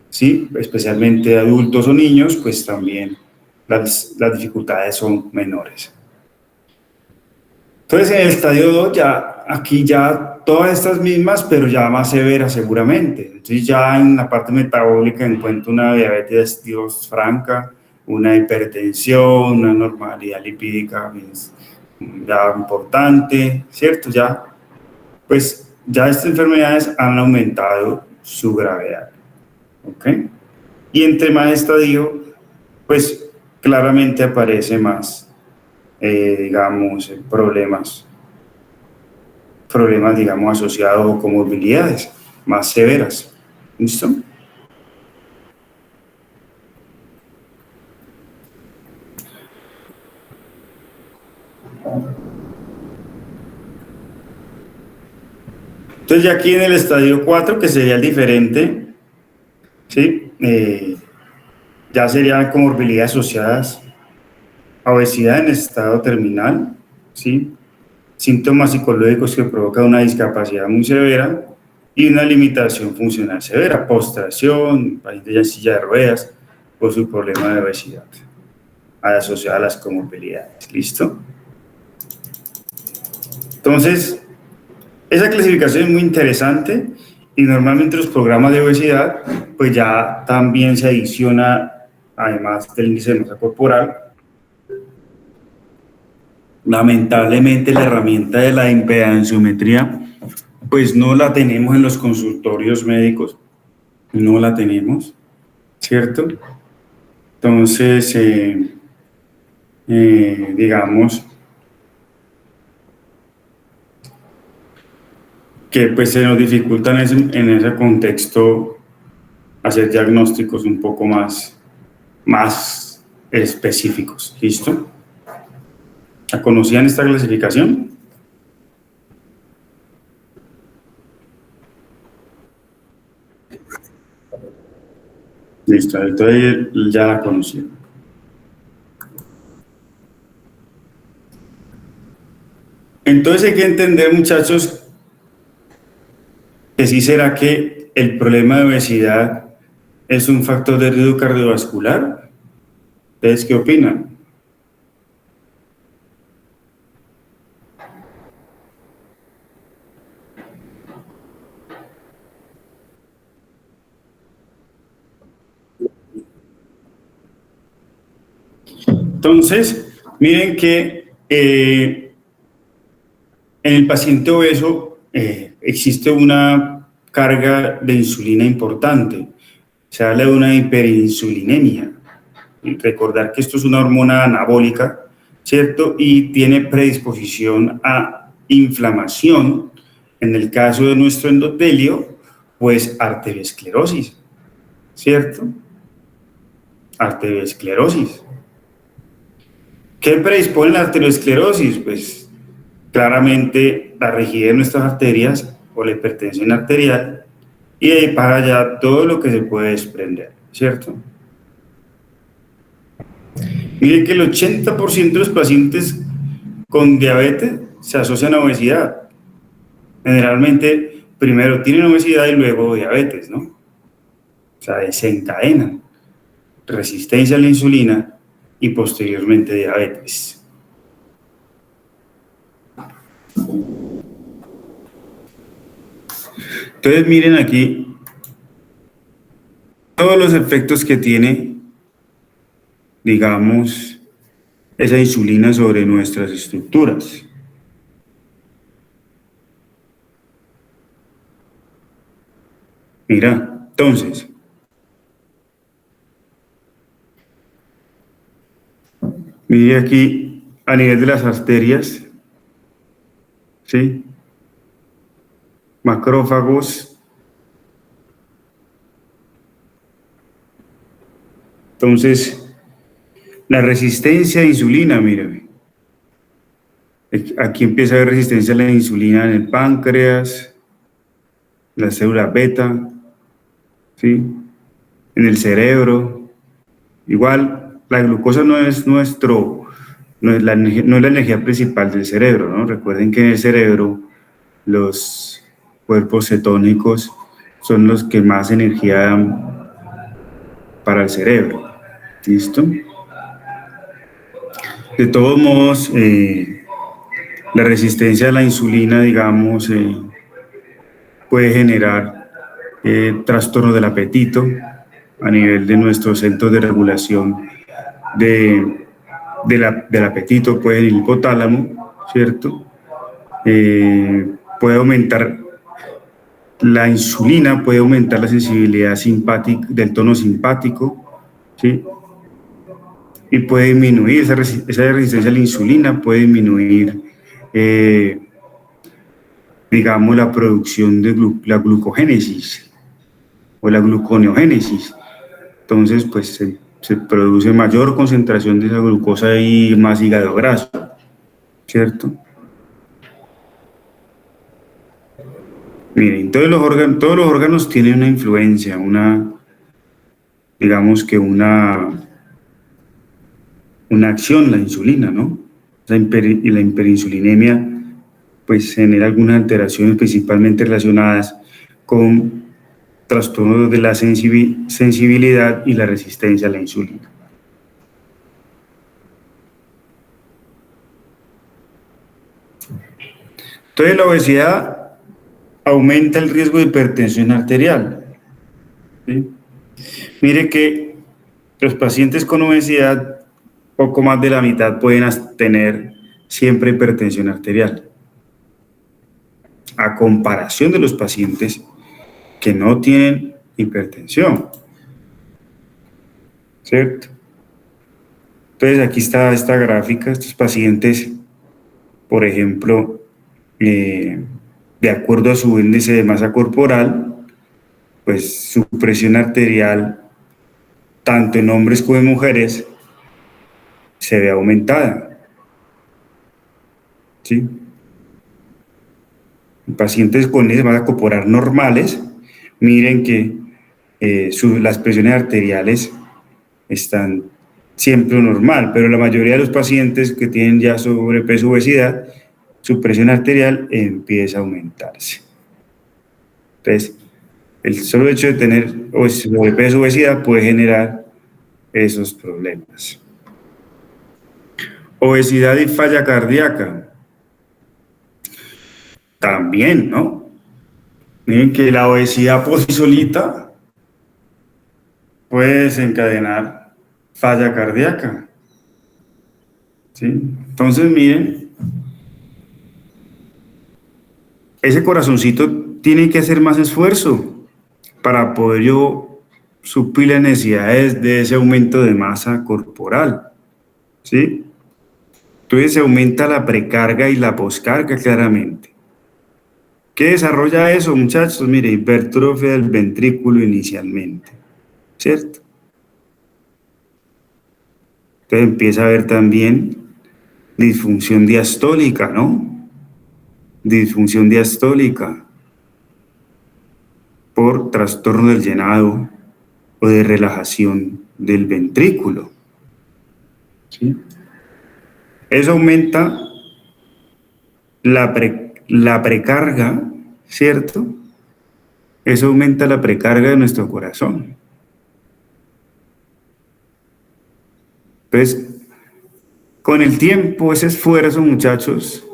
¿sí? Especialmente adultos o niños, pues también las dificultades son menores. Entonces, en el estadio 2, ya, aquí ya todas estas mismas, pero ya más severas seguramente. Entonces, ya en la parte metabólica encuentro una diabetes Dios franca, una hipertensión, una normalidad lipídica ya importante, ¿cierto? Ya, pues, ya estas enfermedades han aumentado su gravedad, ¿ok? Y entre más estadio, pues, claramente aparece más, digamos, problemas, digamos, asociados o comorbilidades más severas. ¿Listo? Entonces ya aquí en el estadio 4, que sería el diferente, ¿sí? Ya serían comorbilidades asociadas a obesidad en estado terminal, ¿sí? Síntomas psicológicos que provocan una discapacidad muy severa y una limitación funcional severa, postración, paciente ya en silla de ruedas por su problema de obesidad asociada a las comorbilidades. ¿Listo? Entonces, esa clasificación es muy interesante y normalmente los programas de obesidad pues ya también se adiciona, además del índice de masa corporal. Lamentablemente la herramienta de la impedanciometría pues no la tenemos en los consultorios médicos, no la tenemos, ¿cierto? Entonces, digamos que pues se nos dificulta en ese contexto hacer diagnósticos un poco más específicos, ¿listo? ¿La conocían esta clasificación? Listo, entonces ya la conocían. Entonces hay que entender, muchachos, que sí será que el problema de obesidad es un factor de riesgo cardiovascular. ¿Ustedes qué opinan? Entonces, miren que en el paciente obeso existe una carga de insulina importante. Se habla de una hiperinsulinemia. Y recordar que esto es una hormona anabólica, ¿cierto? Y tiene predisposición a inflamación. En el caso de nuestro endotelio, pues arteriosclerosis, ¿cierto? Arteriosclerosis. ¿Qué predispone la arteriosclerosis? Pues claramente la rigidez de nuestras arterias o la hipertensión arterial y de ahí para allá todo lo que se puede desprender, ¿cierto? Mire que el 80% de los pacientes con diabetes se asocian a obesidad. Generalmente primero tienen obesidad y luego diabetes, ¿no? O sea, desencadenan resistencia a la insulina y posteriormente diabetes. Entonces miren aquí todos los efectos que tiene, digamos, esa insulina sobre nuestras estructuras. Mira, entonces, mire aquí a nivel de las arterias, ¿sí? Macrófagos. Entonces, la resistencia a insulina, mire. Aquí empieza a haber resistencia a la insulina en el páncreas, las células beta, ¿sí? En el cerebro. Igual, la glucosa no es la energía principal del cerebro, ¿no? Recuerden que en el cerebro los cuerpos cetónicos son los que más energía dan para el cerebro. ¿Listo? De todos modos, la resistencia a la insulina, digamos, puede generar trastorno del apetito a nivel de nuestros centros de regulación del apetito, puede ir el hipotálamo, ¿cierto? Puede aumentar la insulina, puede aumentar la sensibilidad simpática del tono simpático, ¿sí? Y puede disminuir esa resistencia a la insulina, puede disminuir, digamos, la producción de la glucogénesis o la gluconeogénesis. Entonces, pues se produce mayor concentración de esa glucosa y más hígado graso, ¿ok? ¿cierto? Miren, todos los órganos tienen una influencia, digamos que una acción, la insulina, ¿no? Y la hiperinsulinemia, pues genera algunas alteraciones principalmente relacionadas con trastornos de la sensibilidad y la resistencia a la insulina. Entonces, la obesidad aumenta el riesgo de hipertensión arterial, ¿sí? Mire que los pacientes con obesidad, poco más de la mitad pueden tener siempre hipertensión arterial, a comparación de los pacientes que no tienen hipertensión, ¿cierto? Entonces, aquí está esta gráfica, estos pacientes, por ejemplo, de acuerdo a su índice de masa corporal, pues su presión arterial, tanto en hombres como en mujeres, se ve aumentada, ¿sí? En pacientes con índice de masa corporal normales, miren que las presiones arteriales están siempre normal, pero la mayoría de los pacientes que tienen ya sobrepeso o obesidad, su presión arterial empieza a aumentarse. Entonces, el solo hecho de tener sobrepeso o obesidad puede generar esos problemas. Obesidad y falla cardíaca. También, ¿no? Miren que la obesidad por sí solita puede desencadenar falla cardíaca, ¿sí? Entonces, miren, ese corazoncito tiene que hacer más esfuerzo para poder yo suplir las necesidades de ese aumento de masa corporal, ¿sí? Entonces se aumenta la precarga y la poscarga claramente. ¿Qué desarrolla eso, muchachos? Mire, hipertrofia del ventrículo inicialmente, ¿cierto? Entonces empieza a haber también disfunción diastólica, ¿no? Disfunción diastólica por trastorno del llenado o de relajación del ventrículo, ¿sí? Eso aumenta la precarga, ¿cierto? Eso aumenta la precarga de nuestro corazón. Entonces, con el tiempo, ese esfuerzo, muchachos,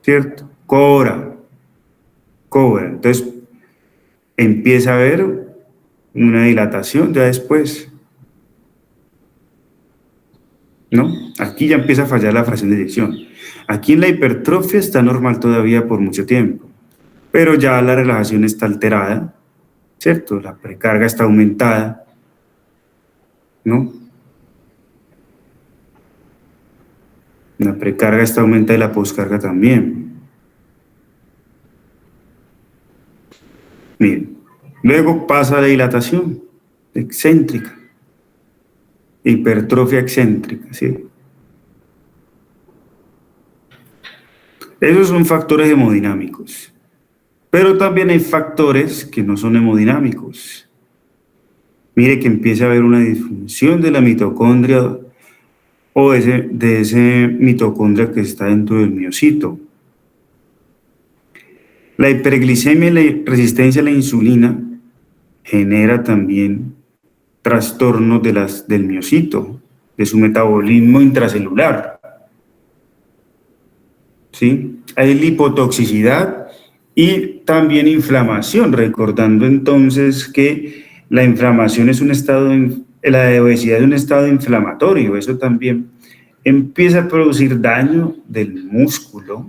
¿cierto? Cobra. Entonces, empieza a haber una dilatación ya después, ¿no? Aquí ya empieza a fallar la fracción de eyección. Aquí en la hipertrofia está normal todavía por mucho tiempo, pero ya la relajación está alterada, ¿cierto? La precarga está aumentada, ¿no? La precarga está aumentada y la poscarga también. Miren, luego pasa la dilatación excéntrica, hipertrofia excéntrica, ¿sí? Esos son factores hemodinámicos, pero también hay factores que no son hemodinámicos. Mire que empieza a haber una disfunción de la mitocondria o de ese mitocondria que está dentro del miocito. La hiperglicemia y la resistencia a la insulina genera también trastornos del miocito, de su metabolismo intracelular, ¿sí? Hay lipotoxicidad y también inflamación, recordando entonces que la inflamación es la obesidad es un estado inflamatorio, eso también empieza a producir daño del músculo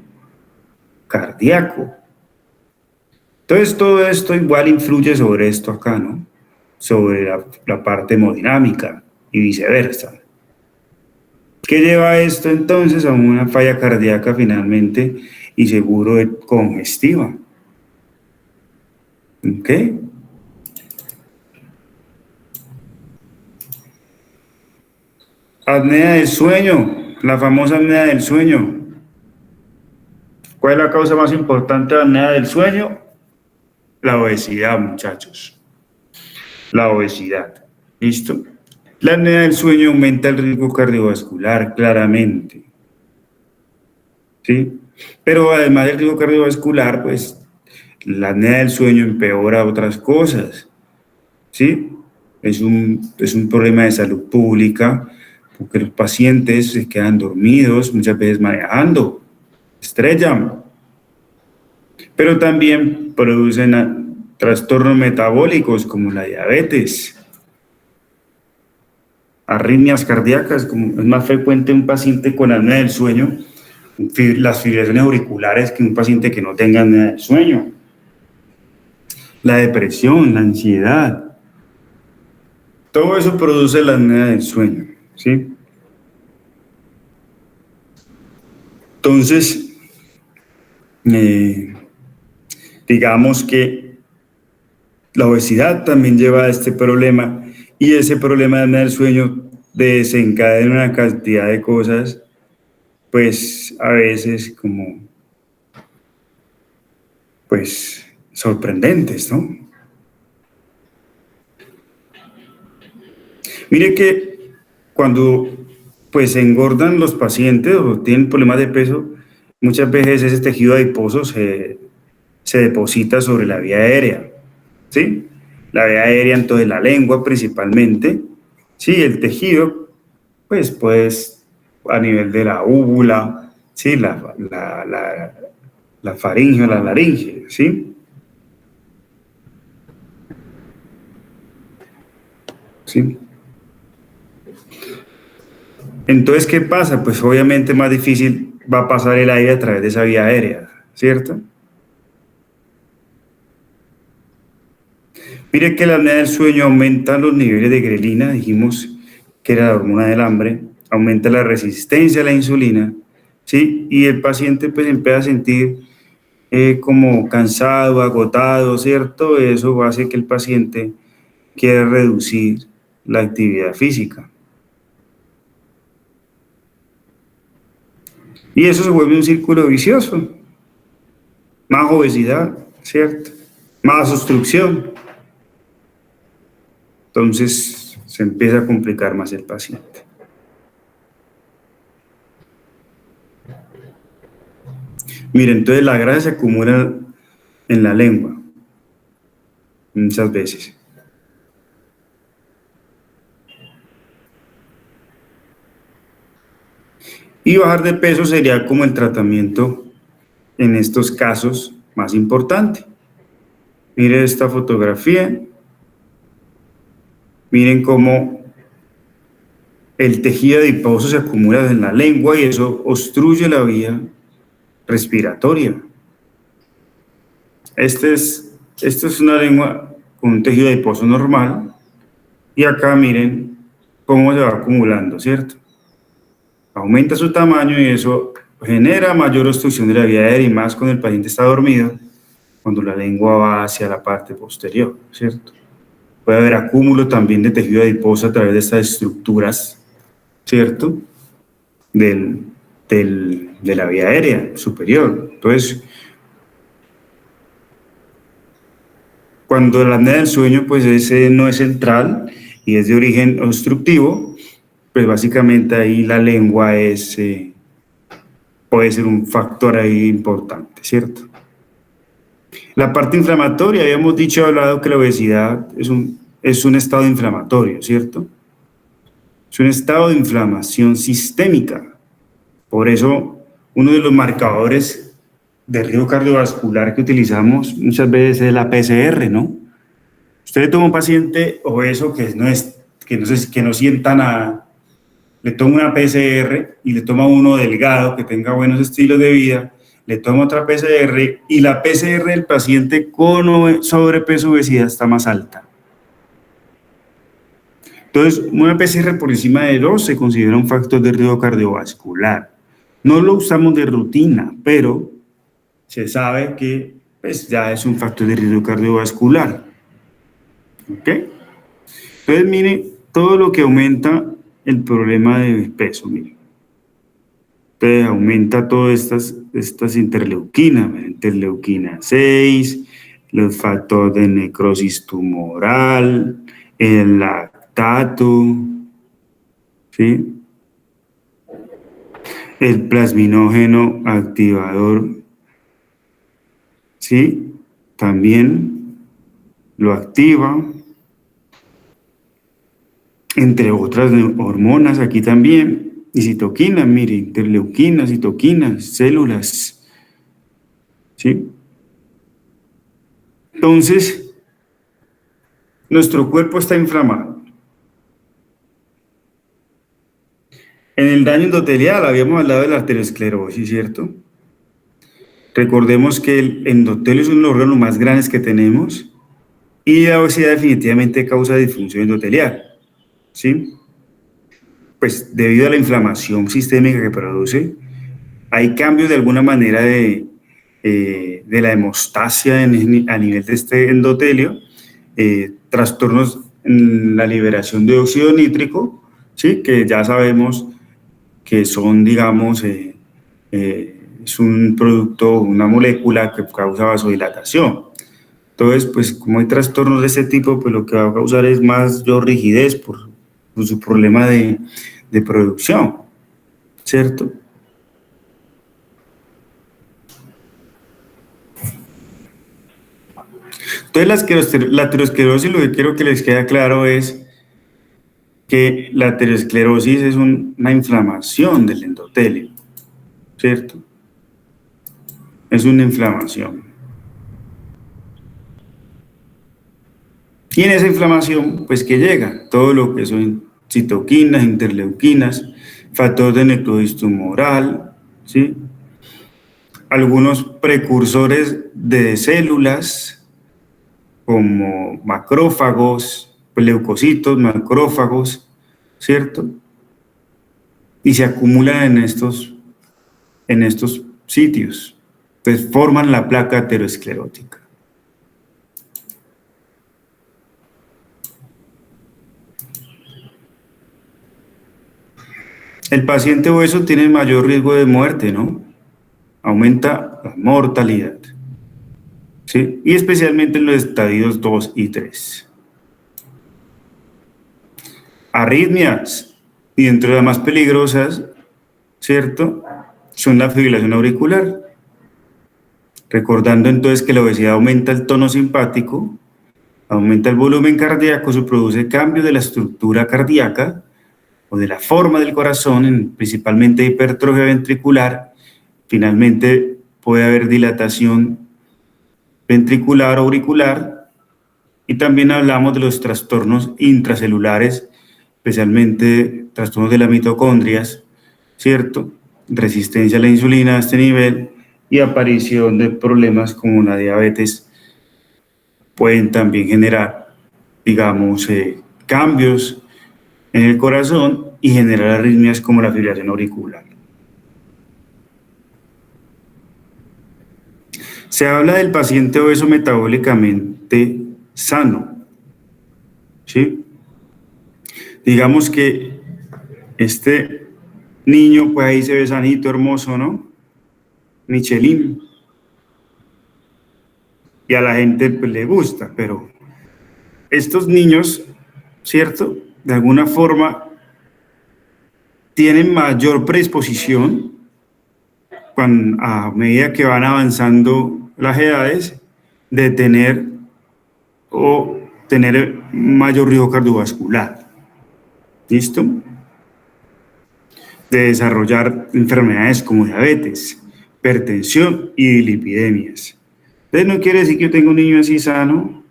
cardíaco. Entonces todo esto igual influye sobre esto acá, ¿no? Sobre la parte hemodinámica y viceversa. ¿Qué lleva esto entonces a una falla cardíaca finalmente y seguro congestiva? ¿Ok? Apnea del sueño. La famosa apnea del sueño. ¿Cuál es la causa más importante de la apnea del sueño? La obesidad, muchachos. La obesidad. ¿Listo? La apnea del sueño aumenta el riesgo cardiovascular, claramente. ¿Sí? Pero además del riesgo cardiovascular, pues la apnea del sueño empeora otras cosas. ¿Sí? Es un problema de salud pública, porque los pacientes se quedan dormidos, muchas veces manejando, estrellan, pero también producen trastornos metabólicos como la diabetes, arritmias cardíacas, como es más frecuente un paciente con apnea del sueño, las fibrilaciones auriculares que un paciente que no tenga apnea del sueño, la depresión, la ansiedad. Todo eso produce la apnea del sueño, ¿sí? Entonces, digamos que la obesidad también lleva a este problema y ese problema de apnea del sueño desencadena una cantidad de cosas, pues a veces como, pues, sorprendentes, ¿no? Mire que cuando pues se engordan los pacientes o tienen problemas de peso, muchas veces ese tejido adiposo se deposita sobre la vía aérea, ¿sí? La vía aérea, entonces la lengua principalmente, ¿sí? El tejido, pues a nivel de la úvula, ¿sí? La faringe o la laringe, ¿sí? ¿Sí? Entonces, ¿qué pasa? Pues obviamente más difícil va a pasar el aire a través de esa vía aérea, ¿cierto? Mire que la apnea del sueño aumenta los niveles de grelina, dijimos que era la hormona del hambre, aumenta la resistencia a la insulina, ¿sí? Y el paciente pues empieza a sentir como cansado, agotado, ¿cierto? Eso hace que el paciente quiera reducir la actividad física. Y eso se vuelve un círculo vicioso. Más obesidad, ¿cierto? Más obstrucción. Entonces se empieza a complicar más el paciente. Miren, entonces la grasa se acumula en la lengua muchas veces. Y bajar de peso sería como el tratamiento en estos casos más importante. Miren esta fotografía. Miren cómo el tejido adiposo se acumula en la lengua y eso obstruye la vía respiratoria. Esta es una lengua con un tejido adiposo normal y acá miren cómo se va acumulando, ¿cierto? Aumenta su tamaño y eso genera mayor obstrucción de la vía aérea y más cuando el paciente está dormido, cuando la lengua va hacia la parte posterior, ¿cierto? Puede haber acúmulo también de tejido adiposo a través de estas estructuras, ¿cierto? De la vía aérea superior. Entonces, cuando la apnea del sueño, pues ese no es central y es de origen obstructivo, pues básicamente ahí la lengua puede ser un factor ahí importante, ¿cierto? La parte inflamatoria, habíamos hablado que la obesidad es un estado inflamatorio, ¿cierto? Es un estado de inflamación sistémica. Por eso, uno de los marcadores de riesgo cardiovascular que utilizamos muchas veces es la PCR, ¿no? Usted le toma a un paciente obeso que no sienta nada, le toma una PCR y le toma uno delgado que tenga buenos estilos de vida, le toma otra PCR y la PCR del paciente con sobrepeso obesidad está más alta. Entonces, una PCR por encima de 2 se considera un factor de riesgo cardiovascular. No lo usamos de rutina, pero se sabe que pues, ya es un factor de riesgo cardiovascular. ¿Ok? Entonces, mire, todo lo que aumenta el problema de peso, mire. Entonces aumenta todas estas interleuquinas, interleuquina 6, los factores de necrosis tumoral, el lactato, ¿sí? El plasminógeno activador, ¿sí? También lo activa, entre otras hormonas aquí también. Y citoquinas, mire, interleuquinas, citoquinas, células, ¿sí? Entonces, nuestro cuerpo está inflamado. En el daño endotelial habíamos hablado de la arteriosclerosis, ¿cierto? Recordemos que el endotelio es uno de los órganos más grandes que tenemos y la obesidad definitivamente causa disfunción endotelial, ¿sí? Pues debido a la inflamación sistémica que produce, hay cambios de alguna manera de la hemostasia a nivel de este endotelio, trastornos en la liberación de óxido nítrico, ¿sí? Que ya sabemos que son, digamos, es un producto, una molécula que causa vasodilatación. Entonces, pues como hay trastornos de ese tipo, pues lo que va a causar es más rigidez por su problema de producción, ¿cierto? Entonces, la aterosclerosis, lo que quiero que les quede claro es que la aterosclerosis es una inflamación del endotelio, ¿cierto? Es una inflamación. Y en esa inflamación, pues, ¿qué llega? Todo lo que son citoquinas, interleuquinas, factor de necrosis tumoral, ¿sí? Algunos precursores de células, como macrófagos, leucocitos, macrófagos, ¿cierto? Y se acumulan en estos sitios. Entonces forman la placa aterosclerótica. El paciente obeso tiene mayor riesgo de muerte, ¿no? Aumenta la mortalidad, ¿sí? Y especialmente en los estadios 2 y 3. Arritmias, y entre las más peligrosas, ¿cierto?, son la fibrilación auricular. Recordando entonces que la obesidad aumenta el tono simpático, aumenta el volumen cardíaco, se produce cambio de la estructura cardíaca o de la forma del corazón, principalmente hipertrofia ventricular. Finalmente puede haber dilatación ventricular o auricular, y también hablamos de los trastornos intracelulares, especialmente trastornos de las mitocondrias, ¿cierto? Resistencia a la insulina a este nivel y aparición de problemas como la diabetes pueden también generar, digamos, cambios en el corazón y generar arritmias como la fibrilación auricular. Se habla del paciente obeso metabólicamente sano, ¿sí? Digamos que este niño, pues ahí se ve sanito, hermoso, ¿no? Michelin. Y a la gente pues, le gusta, pero estos niños, ¿cierto?, de alguna forma tienen mayor predisposición a medida que van avanzando las edades de tener mayor riesgo cardiovascular. ¿Listo? De desarrollar enfermedades como diabetes, hipertensión y lipidemias. Entonces no quiere decir que yo tenga un niño así sano,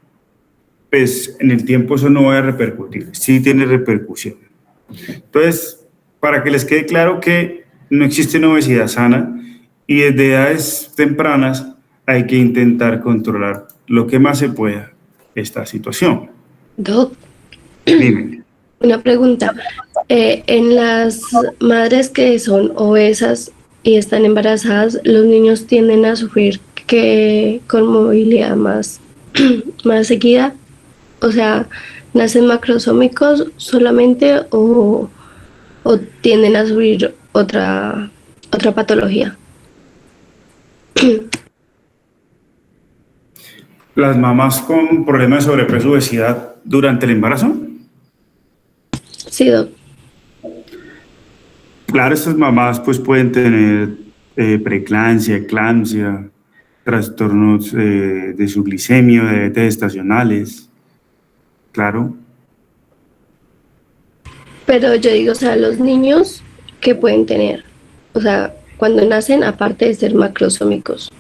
pues en el tiempo eso no va a repercutir, sí tiene repercusión. Entonces, para que les quede claro que no existe una obesidad sana y desde edades tempranas hay que intentar controlar lo que más se pueda esta situación. Doc, Dime. una pregunta. En las madres que son obesas y están embarazadas, los niños tienden a sufrir con movilidad más seguida. O sea, ¿nacen macrosómicos solamente o tienden a sufrir otra otra patología. ¿Las mamás con problemas de sobrepeso o obesidad durante el embarazo? Sí, doc. Claro, estas mamás pues pueden tener preeclampsia, eclampsia, trastornos de su glicemia, diabetes gestacionales, claro. Pero yo digo, o sea, los niños que pueden tener, o sea, cuando nacen, aparte de ser macrosómicos.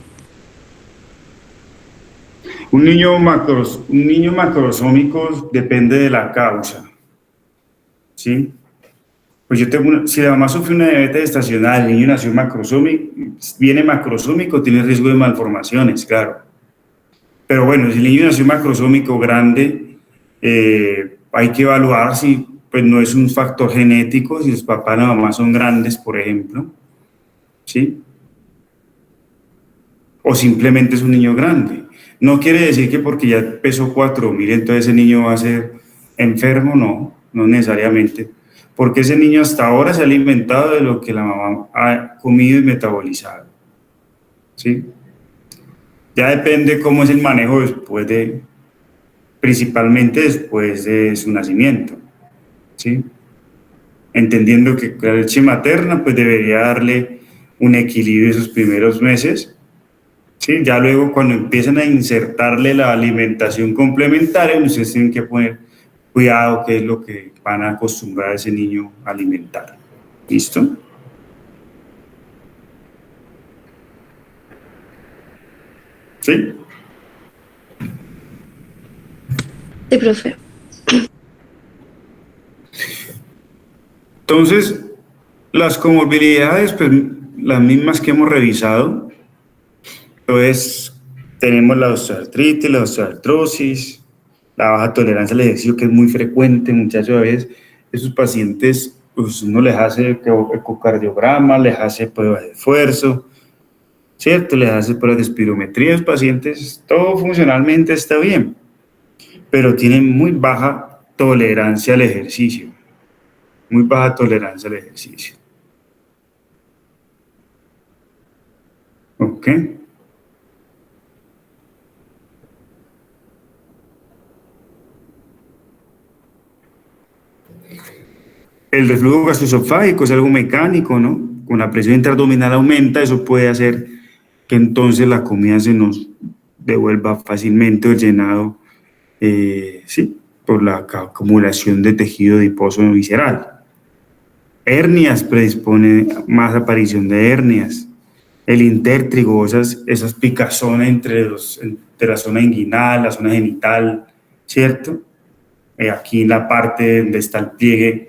Un niño macrosómico depende de la causa, ¿sí? Pues yo tengo si la mamá sufre una diabetes gestacional, el niño nació macrosómico, viene macrosómico, tiene riesgo de malformaciones, claro. Pero bueno, si el niño nació macrosómico grande, hay que evaluar si pues, no es un factor genético, si los papás y la mamá son grandes, por ejemplo, ¿sí? O simplemente es un niño grande. No quiere decir que porque ya pesó 4.000, entonces ese niño va a ser enfermo, no, no necesariamente. Porque ese niño hasta ahora se ha alimentado de lo que la mamá ha comido y metabolizado, ¿sí? Ya depende cómo es el manejo principalmente después de su nacimiento, ¿sí? Entendiendo que la leche materna pues debería darle un equilibrio esos primeros meses, ¿sí? Ya luego cuando empiezan a insertarle la alimentación complementaria, ustedes tienen que poner cuidado qué es lo que van a acostumbrar a ese niño a alimentar. ¿Listo? ¿Sí? Sí, profe. Entonces, las comorbilidades, pues las mismas que hemos revisado, entonces tenemos la osteoartritis, la osteoartrosis, la baja tolerancia al ejercicio, que es muy frecuente, muchachos, a veces esos pacientes, pues uno les hace ecocardiograma, les hace pruebas de esfuerzo, ¿cierto? Les hace pruebas de espirometría, los pacientes, todo funcionalmente está bien, pero tienen muy baja tolerancia al ejercicio, muy baja tolerancia al ejercicio. ¿Ok? El reflujo gastroesofágico es algo mecánico, ¿no? Con la presión intraabdominal aumenta, eso puede hacer que entonces la comida se nos devuelva fácilmente o llenado, sí, por la acumulación de tejido adiposo visceral. Hernias predispone más aparición de hernias. El intértrigo, esas picazones entre la zona inguinal, la zona genital, ¿cierto? Aquí en la parte donde está el pliegue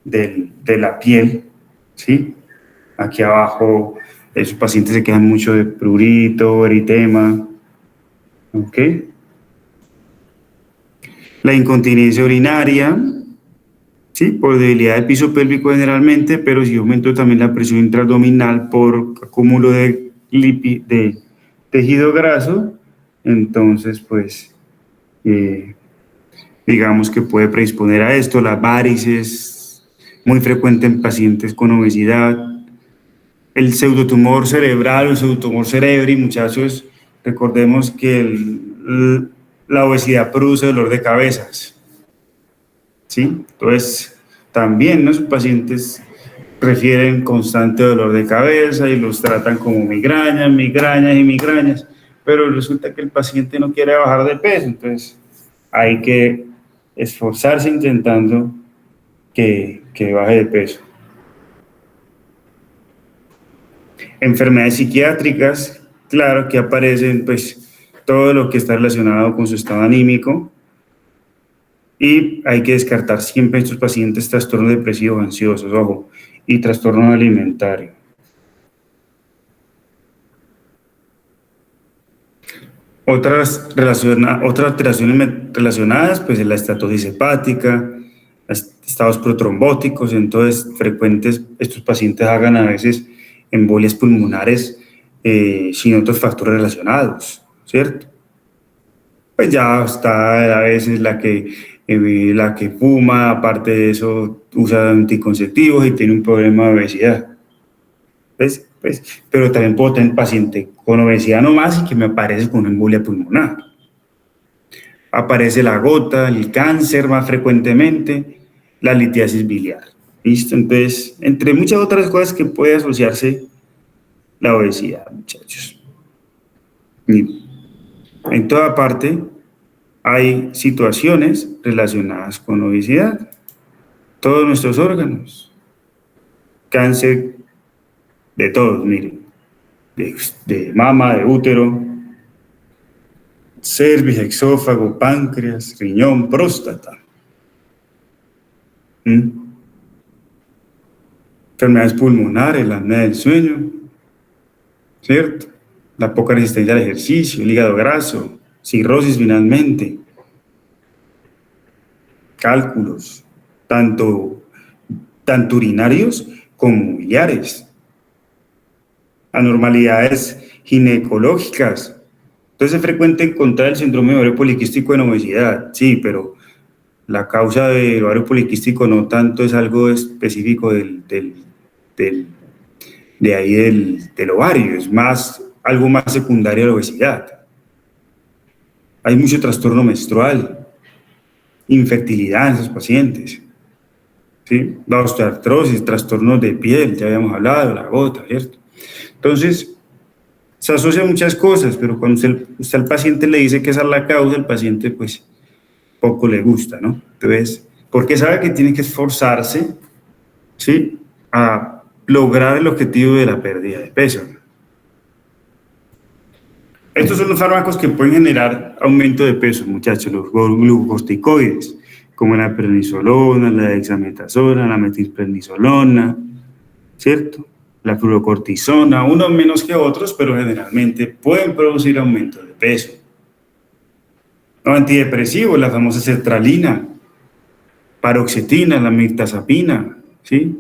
de la piel, ¿sí? Aquí abajo, esos pacientes se quejan mucho de prurito, eritema, ¿ok? La incontinencia urinaria, ¿sí? Por debilidad del piso pélvico generalmente, pero si aumento también la presión intraabdominal por acúmulo de tejido graso, entonces, pues, digamos que puede predisponer a esto. Las varices, muy frecuente en pacientes con obesidad. El pseudotumor cerebral o el pseudotumor cerebri, muchachos, recordemos que la obesidad produce dolor de cabezas, ¿sí? Entonces, también los pacientes refieren constante dolor de cabeza y los tratan como migrañas, migrañas y migrañas, pero resulta que el paciente no quiere bajar de peso, entonces hay que esforzarse intentando que baje de peso. Enfermedades psiquiátricas, claro que aparecen pues todo lo que está relacionado con su estado anímico, y hay que descartar siempre en estos pacientes trastornos depresivos ansiosos, ojo, y trastornos alimentarios. Otras alteraciones relacionadas, pues la estatosis hepática, estados protrombóticos, entonces frecuentes estos pacientes hagan a veces embolias pulmonares sin otros factores relacionados, ¿cierto? Pues ya está a veces la que fuma, aparte de eso usa anticonceptivos y tiene un problema de obesidad. Pero también puedo tener paciente con obesidad nomás y que me aparece con una embolia pulmonar. Aparece la gota, el cáncer más frecuentemente, la litiasis biliar. ¿Listo? Entonces, entre muchas otras cosas que puede asociarse la obesidad, muchachos. Y en toda parte hay situaciones relacionadas con obesidad. Todos nuestros órganos. Cáncer de todos, miren. De mama, de útero, cervix, exófago, páncreas, riñón, próstata. Enfermedades pulmonares, la apnea del sueño, ¿cierto? La poca resistencia al ejercicio, el hígado graso, cirrosis finalmente, cálculos, tanto urinarios como biliares, anormalidades ginecológicas. Entonces es frecuente encontrar el síndrome de ovario poliquístico en obesidad, sí, pero la causa del ovario poliquístico no tanto es algo específico del ovario, es más algo más secundario a la obesidad. Hay mucho trastorno menstrual, infertilidad en esos pacientes, ¿sí? La osteoartrosis, trastornos de piel, ya habíamos hablado, la gota, ¿cierto? Entonces, se asocia a muchas cosas, pero cuando usted al paciente le dice que esa es la causa, el paciente pues poco le gusta, ¿no? Entonces, porque sabe que tiene que esforzarse, ¿sí?, a lograr el objetivo de la pérdida de peso. Estos son los fármacos que pueden generar aumento de peso, muchachos, los glucocorticoides, como la prednisolona, la dexametasona, la metilprednisolona, ¿cierto? La fluorocortisona, unos menos que otros, pero generalmente pueden producir aumento de peso. Los antidepresivos, la famosa sertralina, paroxetina, la mirtazapina, ¿sí?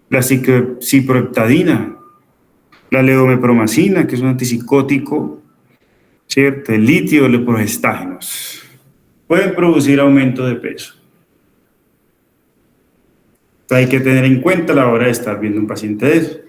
La ciprofloxacina, la levomepromacina, que es un antipsicótico, ¿cierto? El litio, los levogestágenos, pueden producir aumento de peso. Hay que tener en cuenta a la hora de estar viendo un paciente de eso.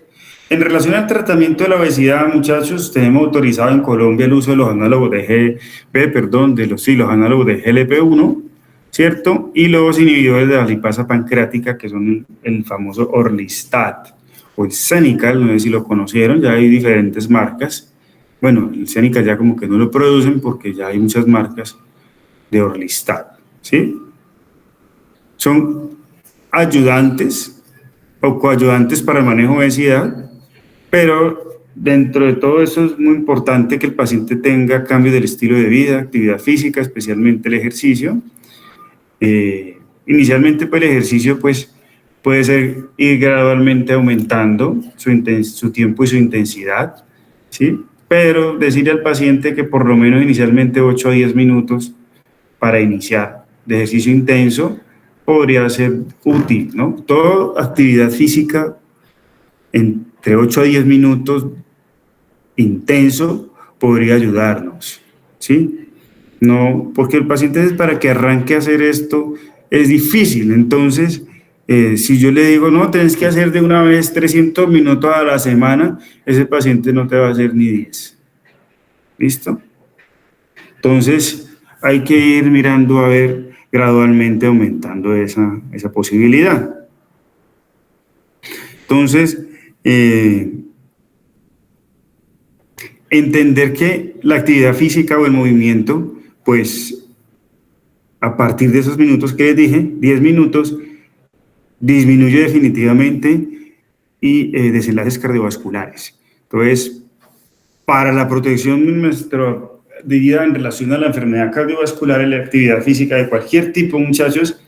En relación al tratamiento de la obesidad, muchachos, tenemos autorizado en Colombia el uso de los análogos los análogos de GLP-1, ¿cierto? Y los inhibidores de la lipasa pancreática, que son el famoso Orlistat o el Xenical, no sé si lo conocieron, ya hay diferentes marcas. Bueno, el Xenical ya como que no lo producen porque ya hay muchas marcas de Orlistat, ¿sí? Son ayudantes o coayudantes para el manejo de obesidad, pero dentro de todo eso es muy importante que el paciente tenga cambios del estilo de vida, actividad física, especialmente el ejercicio. Inicialmente pues, el ejercicio pues, puede ser ir gradualmente aumentando su tiempo y su intensidad, ¿sí? Pero decirle al paciente que por lo menos inicialmente 8 a 10 minutos para iniciar de ejercicio intenso podría ser útil, ¿no? Toda actividad física entre 8 a 10 minutos intenso podría ayudarnos, ¿sí? No, porque el paciente para que arranque a hacer esto es difícil, entonces si yo le digo, no, tienes que hacer de una vez 300 minutos a la semana, ese paciente no te va a hacer ni 10, ¿listo? Entonces hay que ir mirando a ver gradualmente aumentando esa posibilidad. Entonces, entender que la actividad física o el movimiento, pues a partir de esos minutos que les dije, 10 minutos, disminuye definitivamente y desenlaces cardiovasculares. Entonces, para la protección de nuestra vida en relación a la enfermedad cardiovascular, la actividad física de cualquier tipo, muchachos,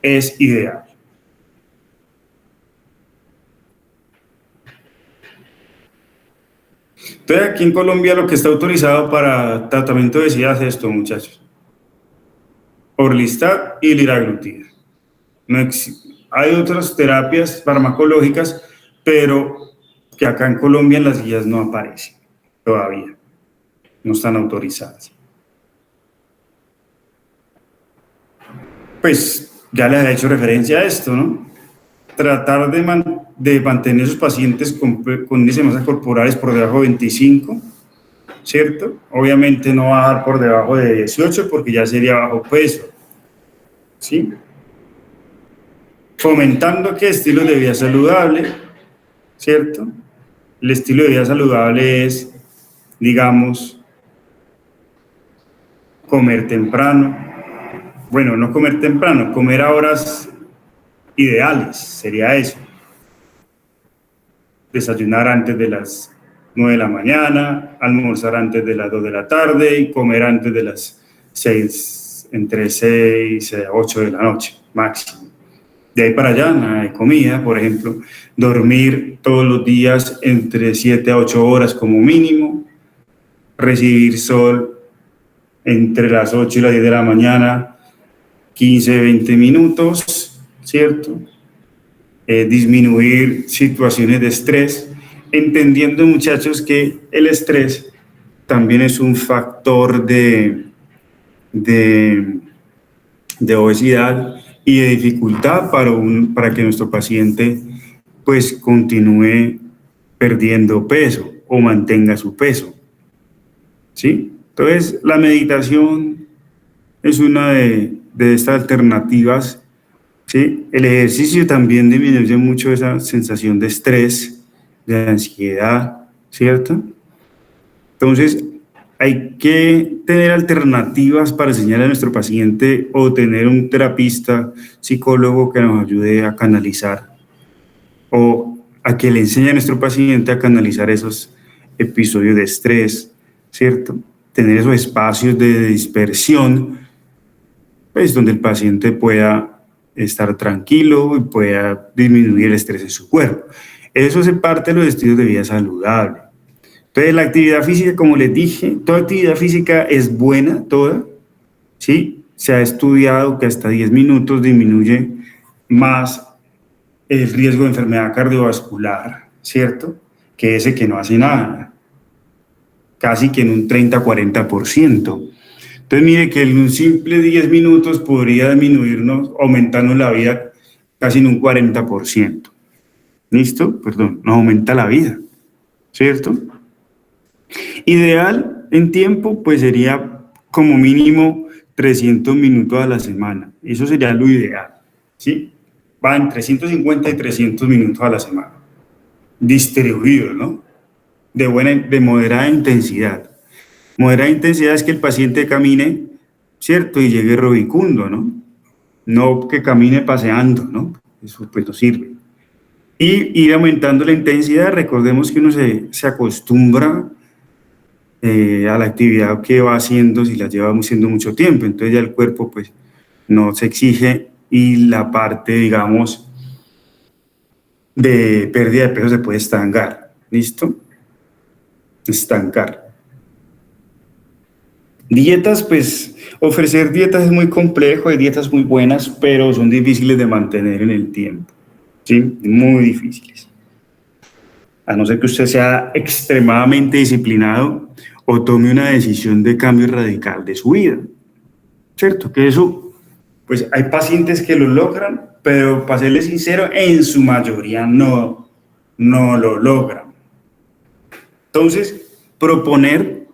es ideal. Entonces, aquí en Colombia lo que está autorizado para tratamiento de obesidad es esto, muchachos. Orlistat y liraglutida. No hay otras terapias farmacológicas, pero que acá en Colombia en las guías no aparecen todavía. No están autorizadas. Pues ya les he hecho referencia a esto, ¿no? Tratar de de mantener a sus pacientes con índice de masa corporales por debajo de 25, ¿cierto? Obviamente no bajar por debajo de 18 porque ya sería bajo peso, ¿sí? Fomentando que estilo de vida saludable, ¿cierto? El estilo de vida saludable es, digamos, comer temprano. Bueno, no comer temprano, comer a horas ideales, sería eso. Desayunar antes de las 9 de la mañana, almorzar antes de las 2 de la tarde y comer antes de las 6, entre 6 y 8 de la noche, máximo. De ahí para allá, nada de comida, por ejemplo, dormir todos los días entre 7 a 8 horas como mínimo, recibir sol entre las 8 y las 10 de la mañana, 15, 20 minutos, ¿cierto? Disminuir situaciones de estrés, entendiendo, muchachos, que el estrés también es un factor de obesidad y de dificultad para que nuestro paciente pues continúe perdiendo peso o mantenga su peso, ¿sí? Entonces, la meditación es una de estas alternativas, ¿sí? El ejercicio también disminuye mucho esa sensación de estrés, de ansiedad, ¿cierto? Entonces, hay que tener alternativas para enseñar a nuestro paciente o tener un terapista, psicólogo que nos ayude a canalizar o a que le enseñe a nuestro paciente a canalizar esos episodios de estrés, ¿cierto? Tener esos espacios de dispersión, pues donde el paciente pueda estar tranquilo y pueda disminuir el estrés en su cuerpo. Eso hace parte de los estilos de vida saludable. Entonces, la actividad física, como les dije, toda actividad física es buena, toda, ¿sí? Se ha estudiado que hasta 10 minutos disminuye más el riesgo de enfermedad cardiovascular, ¿cierto? Que ese que no hace nada, casi que en un 30-40%. Entonces, mire que en un simple 10 minutos podría disminuirnos, aumentarnos la vida casi en un 40%. ¿Listo? Perdón, nos aumenta la vida, ¿cierto? Ideal en tiempo, pues sería como mínimo 300 minutos a la semana. Eso sería lo ideal, ¿sí? Va entre 150 y 300 minutos a la semana. Distribuidos, ¿no? De moderada intensidad. Moderada intensidad es que el paciente camine, ¿cierto? Y llegue rubicundo, ¿no? No que camine paseando, ¿no? Eso pues no sirve. Y ir aumentando la intensidad. Recordemos que uno se acostumbra a la actividad que va haciendo si la lleva haciendo mucho tiempo, entonces ya el cuerpo pues no se exige y la parte, digamos, de pérdida de peso se puede estancar, ¿listo? Estancar. Dietas, pues ofrecer dietas es muy complejo, hay dietas muy buenas, pero son difíciles de mantener en el tiempo, ¿sí? Muy difíciles. A no ser que usted sea extremadamente disciplinado o tome una decisión de cambio radical de su vida, ¿cierto? Que eso, pues hay pacientes que lo logran, pero para serles sincero, en su mayoría no lo logran. Entonces, proponer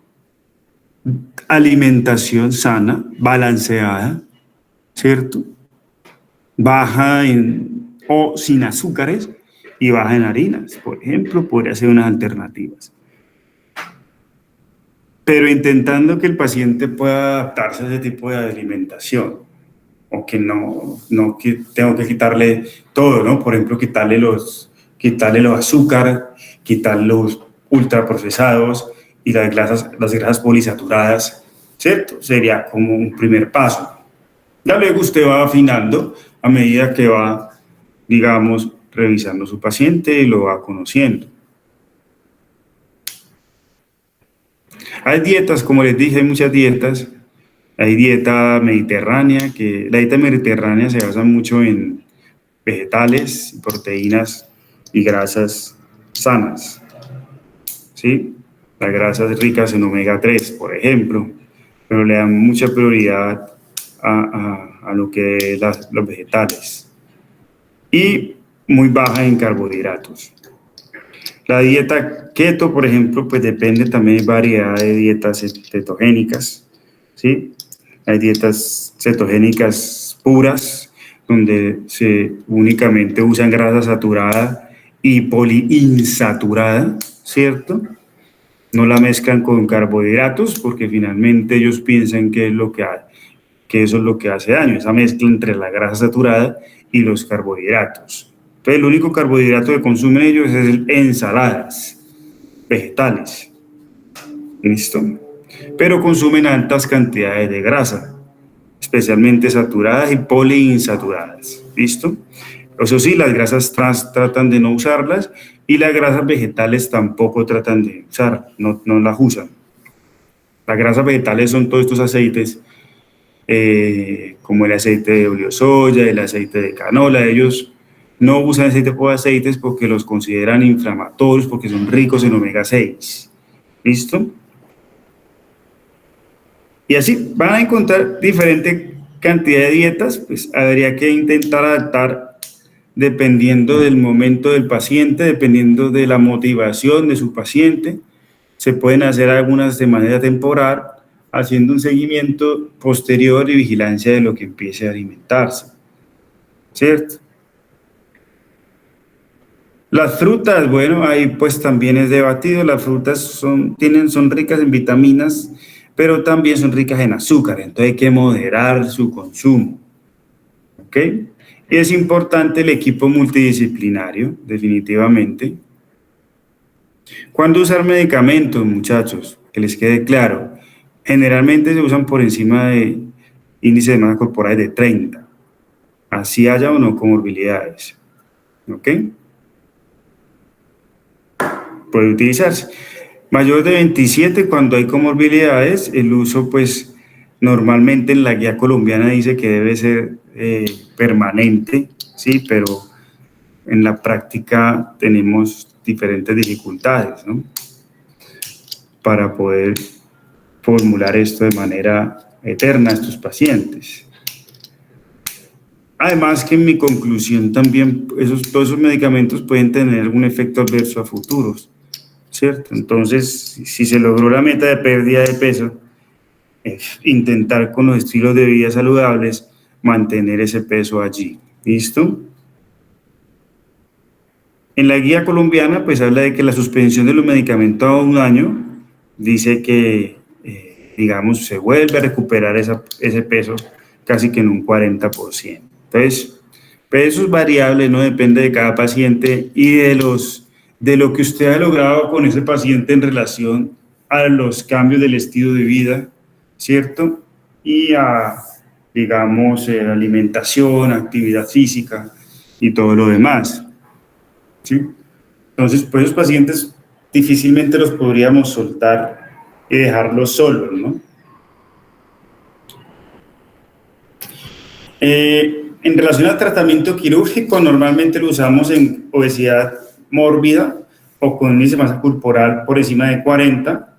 alimentación sana, balanceada, ¿cierto? Baja o sin azúcares y baja en harinas, por ejemplo, podría ser unas alternativas. Pero intentando que el paciente pueda adaptarse a ese tipo de alimentación, o que no que tengo que quitarle todo, ¿no? Por ejemplo, quitarle los azúcares, quitar los ultraprocesados y las grasas polisaturadas, ¿cierto? Sería como un primer paso. Ya luego usted va afinando a medida que va, digamos, revisando su paciente y lo va conociendo. Hay dietas, como les dije, hay muchas dietas. Hay dieta mediterránea, que la dieta mediterránea se basa mucho en vegetales, proteínas y grasas sanas, ¿sí? Las grasas ricas en omega 3, por ejemplo, pero le dan mucha prioridad a lo que es los vegetales. Y muy baja en carbohidratos. La dieta keto, por ejemplo, pues depende también de variedad de dietas cetogénicas, ¿sí? Hay dietas cetogénicas puras, donde se únicamente usan grasa saturada y poliinsaturada, ¿cierto? No la mezclan con carbohidratos porque finalmente ellos piensan que que eso es lo que hace daño, esa mezcla entre la grasa saturada y los carbohidratos. Entonces, el único carbohidrato que consumen ellos es ensaladas, vegetales. ¿Listo? Pero consumen altas cantidades de grasa, especialmente saturadas y poliinsaturadas. ¿Listo? Eso sí, las grasas trans tratan de no usarlas y las grasas vegetales tampoco tratan de usar, no las usan. Las grasas vegetales son todos estos aceites, como el aceite de oleosoya, el aceite de canola. Ellos no usan ese tipo de aceites porque los consideran inflamatorios, porque son ricos en omega 6. ¿Listo? Y así van a encontrar diferente cantidad de dietas, pues habría que intentar adaptar dependiendo del momento del paciente, dependiendo de la motivación de su paciente. Se pueden hacer algunas de manera temporal, haciendo un seguimiento posterior y vigilancia de lo que empiece a alimentarse, ¿cierto? Las frutas, bueno, ahí pues también es debatido. Las frutas son ricas en vitaminas, pero también son ricas en azúcar, entonces hay que moderar su consumo, ¿ok? Y es importante el equipo multidisciplinario, definitivamente. ¿Cuándo usar medicamentos, muchachos? Que les quede claro. Generalmente se usan por encima de índice de masa corporal de 30, así haya o no comorbilidades, ¿ok? Puede utilizarse. Mayor de 27, cuando hay comorbilidades, el uso, pues, normalmente en la guía colombiana dice que debe ser permanente, ¿sí? Pero en la práctica tenemos diferentes dificultades, ¿no? Para poder formular esto de manera eterna a estos pacientes. Además que en mi conclusión también todos esos medicamentos pueden tener un efecto adverso a futuros, ¿cierto? Entonces, si se logró la meta de pérdida de peso, intentar con los estilos de vida saludables mantener ese peso allí. ¿Listo? En la guía colombiana, pues habla de que la suspensión de los medicamentos a 1 año dice que, digamos, se vuelve a recuperar ese peso casi que en un 40%. Entonces, pues eso es variable, no depende de cada paciente y de lo que usted ha logrado con ese paciente en relación a los cambios del estilo de vida, ¿cierto? Y a, digamos, alimentación, actividad física y todo lo demás, ¿sí? Entonces, pues esos pacientes difícilmente los podríamos soltar y dejarlos solos, ¿no? En relación al tratamiento quirúrgico, normalmente lo usamos en obesidad mórbida o con índice de masa corporal por encima de 40.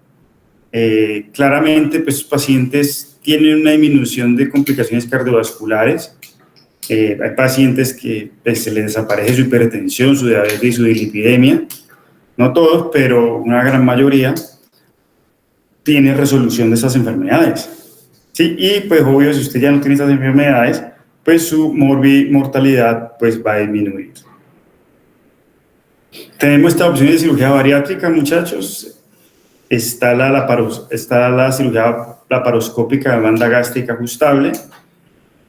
Claramente, pues, los pacientes tienen una disminución de complicaciones cardiovasculares. Hay pacientes que pues, se les desaparece su hipertensión, su diabetes y su dislipidemia. No todos, pero una gran mayoría tiene resolución de estas enfermedades. ¿Sí? Y pues obvio, si usted ya no tiene estas enfermedades, pues su mortalidad pues va a disminuir. Tenemos esta opción de cirugía bariátrica, muchachos. Está la cirugía laparoscópica de banda gástrica ajustable,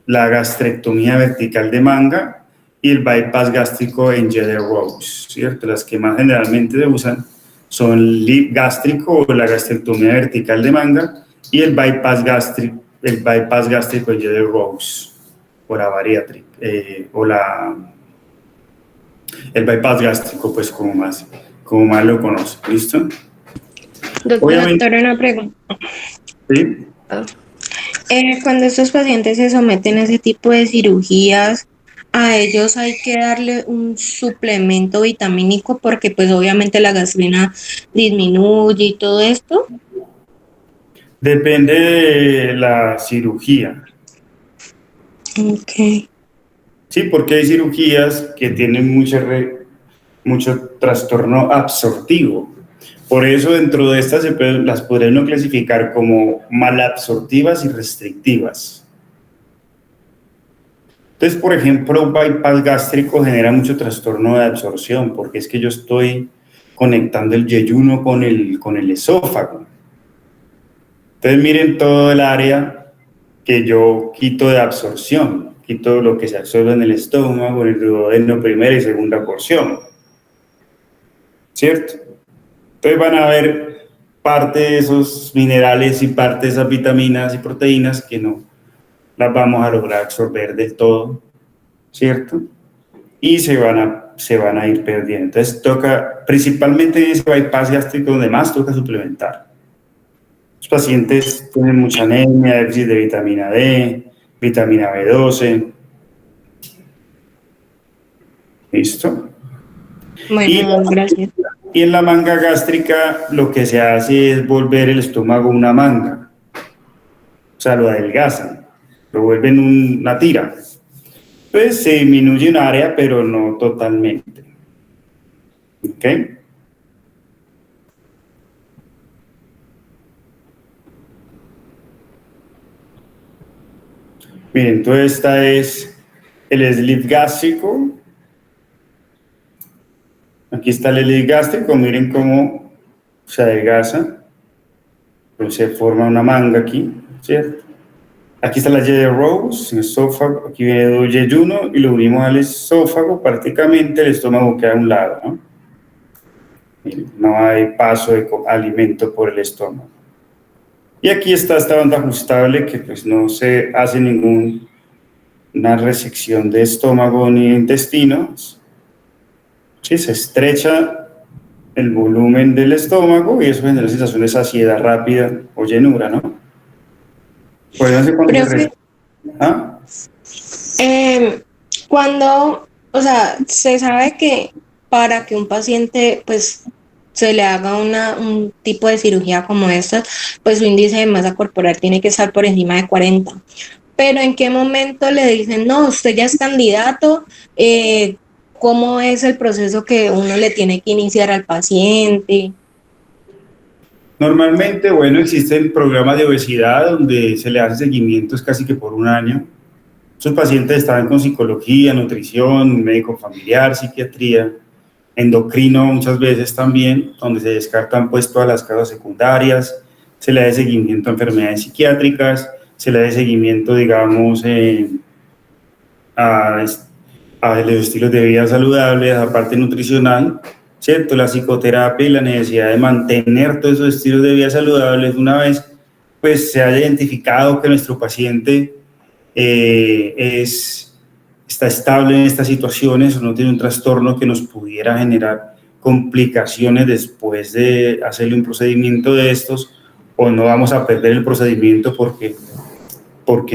la gastrectomía vertical de manga y el bypass gástrico en Jeder-Rose, ¿cierto? Las que más generalmente se usan son el lip gástrico o la gastrectomía vertical de manga y el bypass gástrico en Jeder-Rose o la bariátrica, el bypass gástrico, pues como más lo conoce, ¿listo? Doctora, una pregunta. ¿Sí? Cuando estos pacientes se someten a ese tipo de cirugías, a ellos hay que darle un suplemento vitamínico porque pues obviamente la gastrina disminuye y todo esto. Depende de la cirugía. Ok. Sí, porque hay cirugías que tienen mucho trastorno absortivo. Por eso dentro de estas las podría uno clasificar como malabsortivas y restrictivas. Entonces, por ejemplo, un bypass gástrico genera mucho trastorno de absorción, porque es que yo estoy conectando el yeyuno con el esófago. Entonces, miren todo el área que yo quito de absorción, quito lo que se absorbe en el estómago, en el duodeno, primera y segunda porción, ¿cierto? Entonces van a ver parte de esos minerales y parte de esas vitaminas y proteínas que no las vamos a lograr absorber del todo, ¿cierto? Y se van a ir perdiendo. Entonces toca, principalmente en ese bypass gástrico donde más toca suplementar. Los pacientes tienen mucha anemia, déficit de vitamina D, vitamina B12. ¿Listo? Bueno, gracias. Y en la manga gástrica lo que se hace es volver el estómago una manga. O sea, lo adelgazan, lo vuelven una tira. Pues se disminuye un área, pero no totalmente. ¿Ok? Miren, entonces esta es el sleeve gástrico. Aquí está el sleeve gástrico, miren cómo se adelgaza. Pues se forma una manga aquí, ¿cierto? Aquí está la Y de Rose, el esófago, aquí viene el yeyuno y lo unimos al esófago, prácticamente el estómago queda a un lado, ¿no? No hay paso de alimento por el estómago. Y aquí está esta banda ajustable que pues no se hace ninguna resección de estómago ni de intestinos. Sí, se estrecha el volumen del estómago y eso genera sensación de saciedad rápida o llenura, ¿no? Pues no sé cuándo Profe, ¿Ah? cuando, o sea, se sabe que para que un paciente, pues, se le haga un tipo de cirugía como esta, pues su índice de masa corporal tiene que estar por encima de 40. Pero ¿en qué momento le dicen, no, usted ya es candidato? ¿Cómo es el proceso que uno le tiene que iniciar al paciente? Normalmente, bueno, existen programas de obesidad donde se le hace seguimientos casi que por un año. Esos pacientes están con psicología, nutrición, médico familiar, psiquiatría, endocrino muchas veces también, donde se descartan pues todas las causas secundarias, se le da seguimiento a enfermedades psiquiátricas, se le da seguimiento, digamos, a, a los estilos de vida saludables, a la parte nutricional, ¿cierto? La psicoterapia y la necesidad de mantener todos esos estilos de vida saludables una vez pues se haya identificado que nuestro paciente está estable en estas situaciones o no tiene un trastorno que nos pudiera generar complicaciones después de hacerle un procedimiento de estos, o no vamos a perder el procedimiento porque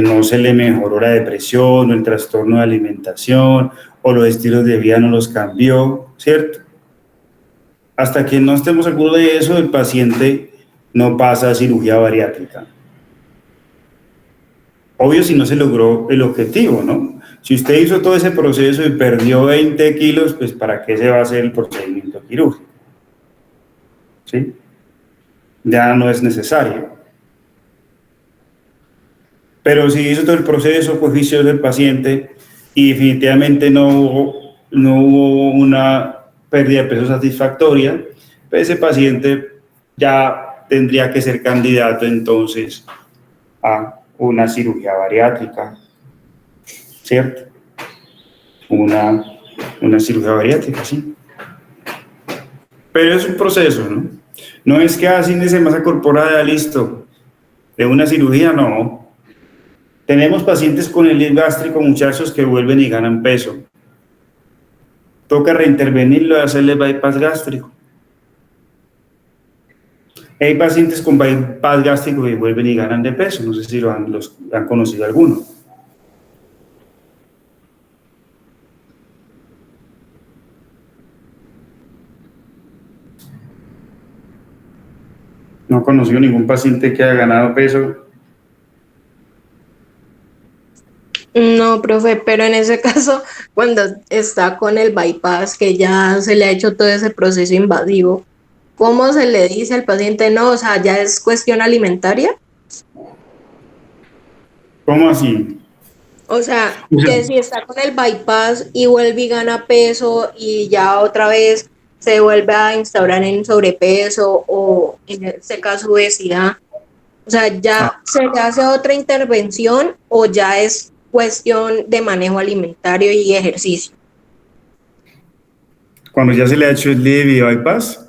no se le mejoró la depresión o el trastorno de alimentación o los estilos de vida no los cambió, ¿cierto? Hasta que no estemos seguros de eso, el paciente no pasa a cirugía bariátrica. Obvio si no se logró el objetivo, ¿no? Si usted hizo todo ese proceso y perdió 20 kilos, pues ¿para qué se va a hacer el procedimiento quirúrgico? ¿Sí? Ya no es necesario. Pero si hizo todo el proceso, pues juicioso del paciente y definitivamente no hubo una pérdida de peso satisfactoria, pues ese paciente ya tendría que ser candidato entonces a una cirugía bariátrica, ¿cierto? Una cirugía bariátrica, sí. Pero es un proceso, ¿no? No es que así de masa corporal, listo, de una cirugía, no. Tenemos pacientes con el sleeve gástrico, muchachos, que vuelven y ganan peso. Toca reintervenirlo y hacerle bypass gástrico. Hay pacientes con bypass gástrico que vuelven y ganan de peso. No sé si los han conocido alguno. No he conocido ningún paciente que haya ganado peso. No, profe, pero en ese caso, cuando está con el bypass, que ya se le ha hecho todo ese proceso invasivo, ¿cómo se le dice al paciente no? O sea, ya es cuestión alimentaria. ¿Cómo así? O sea, O sea, que si está con el bypass y vuelve y gana peso y ya otra vez se vuelve a instaurar en sobrepeso o en este caso obesidad, o sea, ya se le hace otra intervención o ya es cuestión de manejo alimentario y ejercicio. cuando ya se le ha hecho el live bypass,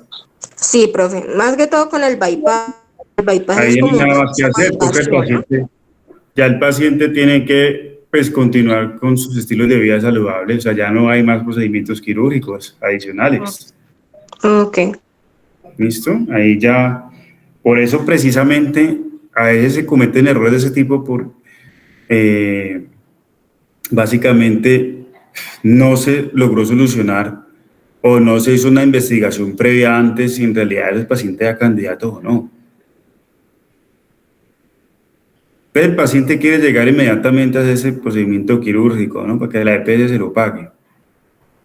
Sí, profe, más que todo con el bypass es ahí no hay como una nada más que hacer, porque invasión, ¿no? ya el paciente tiene que pues, continuar con sus estilos de vida saludables, o sea, ya no hay más procedimientos quirúrgicos adicionales. Ok. ¿Listo? Ahí ya, por eso precisamente a veces se cometen errores de ese tipo eh, básicamente no se logró solucionar o no se hizo una investigación previa antes si en realidad el paciente era candidato o no. Pero el paciente quiere llegar inmediatamente a hacer ese procedimiento quirúrgico, ¿no? Para que la EPS se lo pague,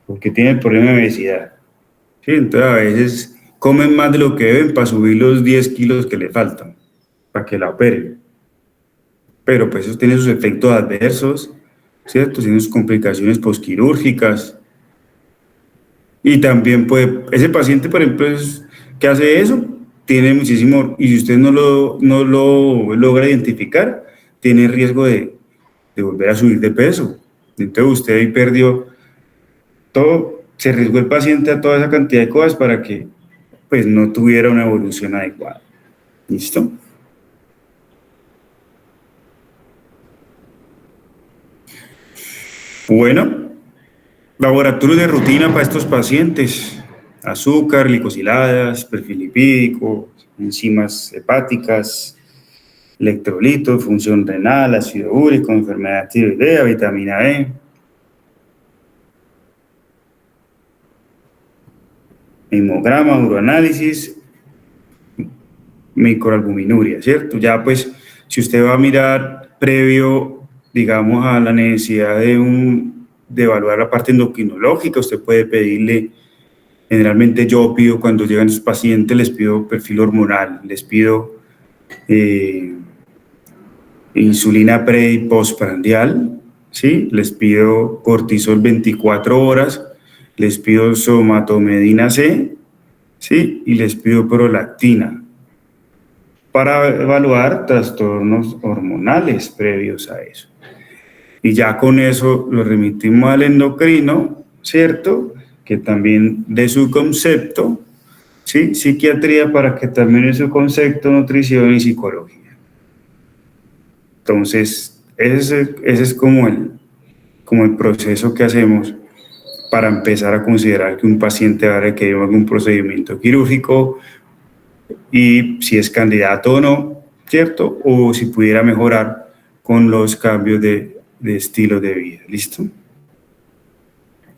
porque tiene el problema de obesidad. Sí, entonces a veces comen más de lo que deben para subir los 10 kilos que le faltan, para que la operen. Pero pues eso tiene sus efectos adversos, ¿cierto? Tiene sus complicaciones posquirúrgicas. Y también puede, ese paciente, por ejemplo, que hace eso, tiene muchísimo, y si usted no lo logra identificar, tiene riesgo de volver a subir de peso. Entonces usted ahí perdió todo, se arriesgó el paciente a toda esa cantidad de cosas para que pues no tuviera una evolución adecuada. ¿Listo? Bueno, laboratorio de rutina para estos pacientes: azúcar, glicosiladas, perfil lipídico, enzimas hepáticas, electrolitos, función renal, ácido úrico, enfermedad tiroidea, vitamina E, hemograma, uroanálisis, microalbuminuria, ¿cierto? Ya pues, si usted va a mirar previo, digamos, a la necesidad de evaluar la parte endocrinológica, usted puede pedirle. Generalmente yo pido, cuando llegan sus pacientes, les pido perfil hormonal, les pido insulina pre y postprandial, ¿sí? Les pido cortisol 24 horas, les pido somatomedina C, ¿sí? Y les pido prolactina para evaluar trastornos hormonales previos a eso. Y ya con eso lo remitimos al endocrino, ¿cierto? Que también de su concepto, ¿sí? Psiquiatría, para que también de su concepto, nutrición y psicología. Entonces, ese es como el proceso que hacemos para empezar a considerar que un paciente va a requerir algún procedimiento quirúrgico y si es candidato o no, ¿cierto? O si pudiera mejorar con los cambios de estilo de vida, ¿listo?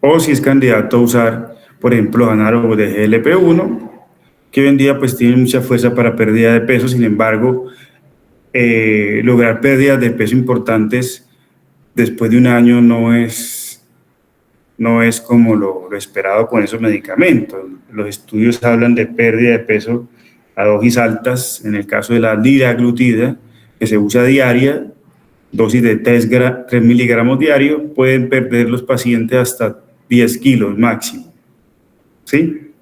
O si es candidato a usar, por ejemplo, análogos de GLP-1, que hoy en día pues tienen mucha fuerza para pérdida de peso, sin embargo, lograr pérdidas de peso importantes después de un año no es como lo esperado con esos medicamentos. Los estudios hablan de pérdida de peso a dosis altas, en el caso de la liraglutida, que se usa diaria, dosis de 3 miligramos diarios, pueden perder los pacientes hasta 10 kilos máximo, ¿sí?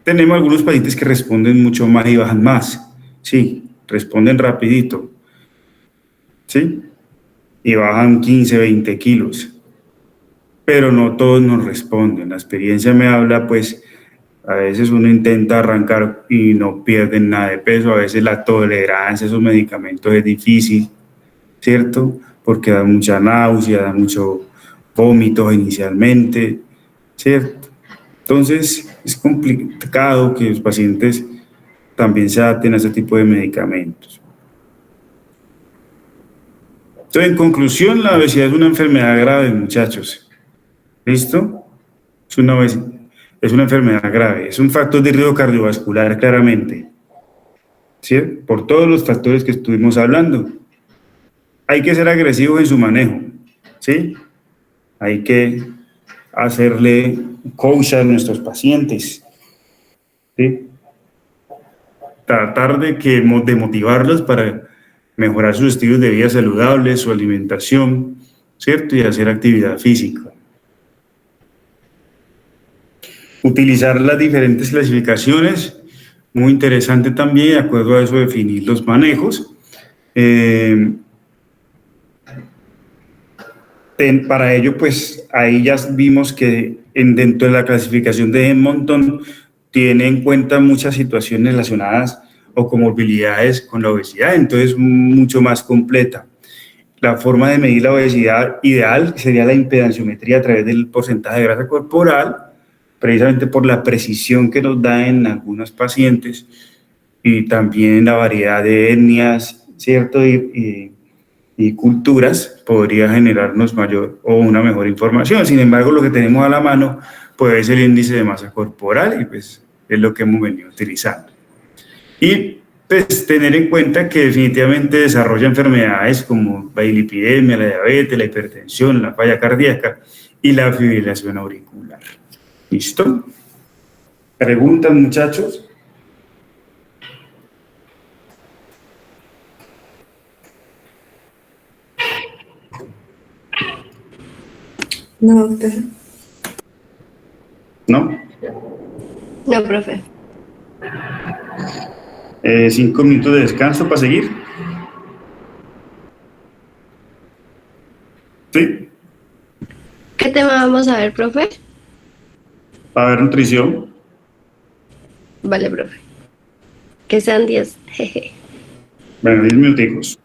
Tenemos algunos pacientes que responden mucho más y bajan más, sí, responden rapidito, ¿sí? Y bajan 15, 20 kilos, pero no todos nos responden. La experiencia me habla, pues, a veces uno intenta arrancar y no pierden nada de peso, a veces la tolerancia a esos medicamentos es difícil, ¿cierto? Porque da mucha náusea, da mucho vómitos inicialmente, ¿cierto? Entonces, es complicado que los pacientes también se adapten a ese tipo de medicamentos. Entonces, en conclusión, la obesidad es una enfermedad grave, muchachos. ¿Listo? Es una enfermedad grave, es un factor de riesgo cardiovascular, claramente, ¿sí? Por todos los factores que estuvimos hablando. Hay que ser agresivos en su manejo, ¿sí? Hay que hacerle coach a nuestros pacientes, ¿sí? Tratar de motivarlos para mejorar sus estilos de vida saludables, su alimentación, ¿cierto? Y hacer actividad física. Utilizar las diferentes clasificaciones, muy interesante también, de acuerdo a eso definir los manejos. Para ello, pues ahí ya vimos que dentro de la clasificación de Edmonton tiene en cuenta muchas situaciones relacionadas o comorbilidades con la obesidad, entonces mucho más completa. La forma de medir la obesidad ideal sería la impedanciometría a través del porcentaje de grasa corporal, precisamente por la precisión que nos da en algunos pacientes y también la variedad de etnias, ¿cierto? Y culturas podría generarnos mayor o una mejor información. Sin embargo, lo que tenemos a la mano puede ser el índice de masa corporal y pues es lo que hemos venido utilizando. Y pues tener en cuenta que definitivamente desarrolla enfermedades como la dislipidemia, la diabetes, la hipertensión, la falla cardíaca y la fibrilación auricular. ¿Listo? ¿Preguntas, muchachos? No, doctor. ¿No? No, profe. 5 minutos de descanso para seguir. ¿Sí? ¿Qué tema vamos a ver, profe? Va a haber nutrición. Vale, profe. Que sean 10. Jeje. Bueno, 10 minuticos.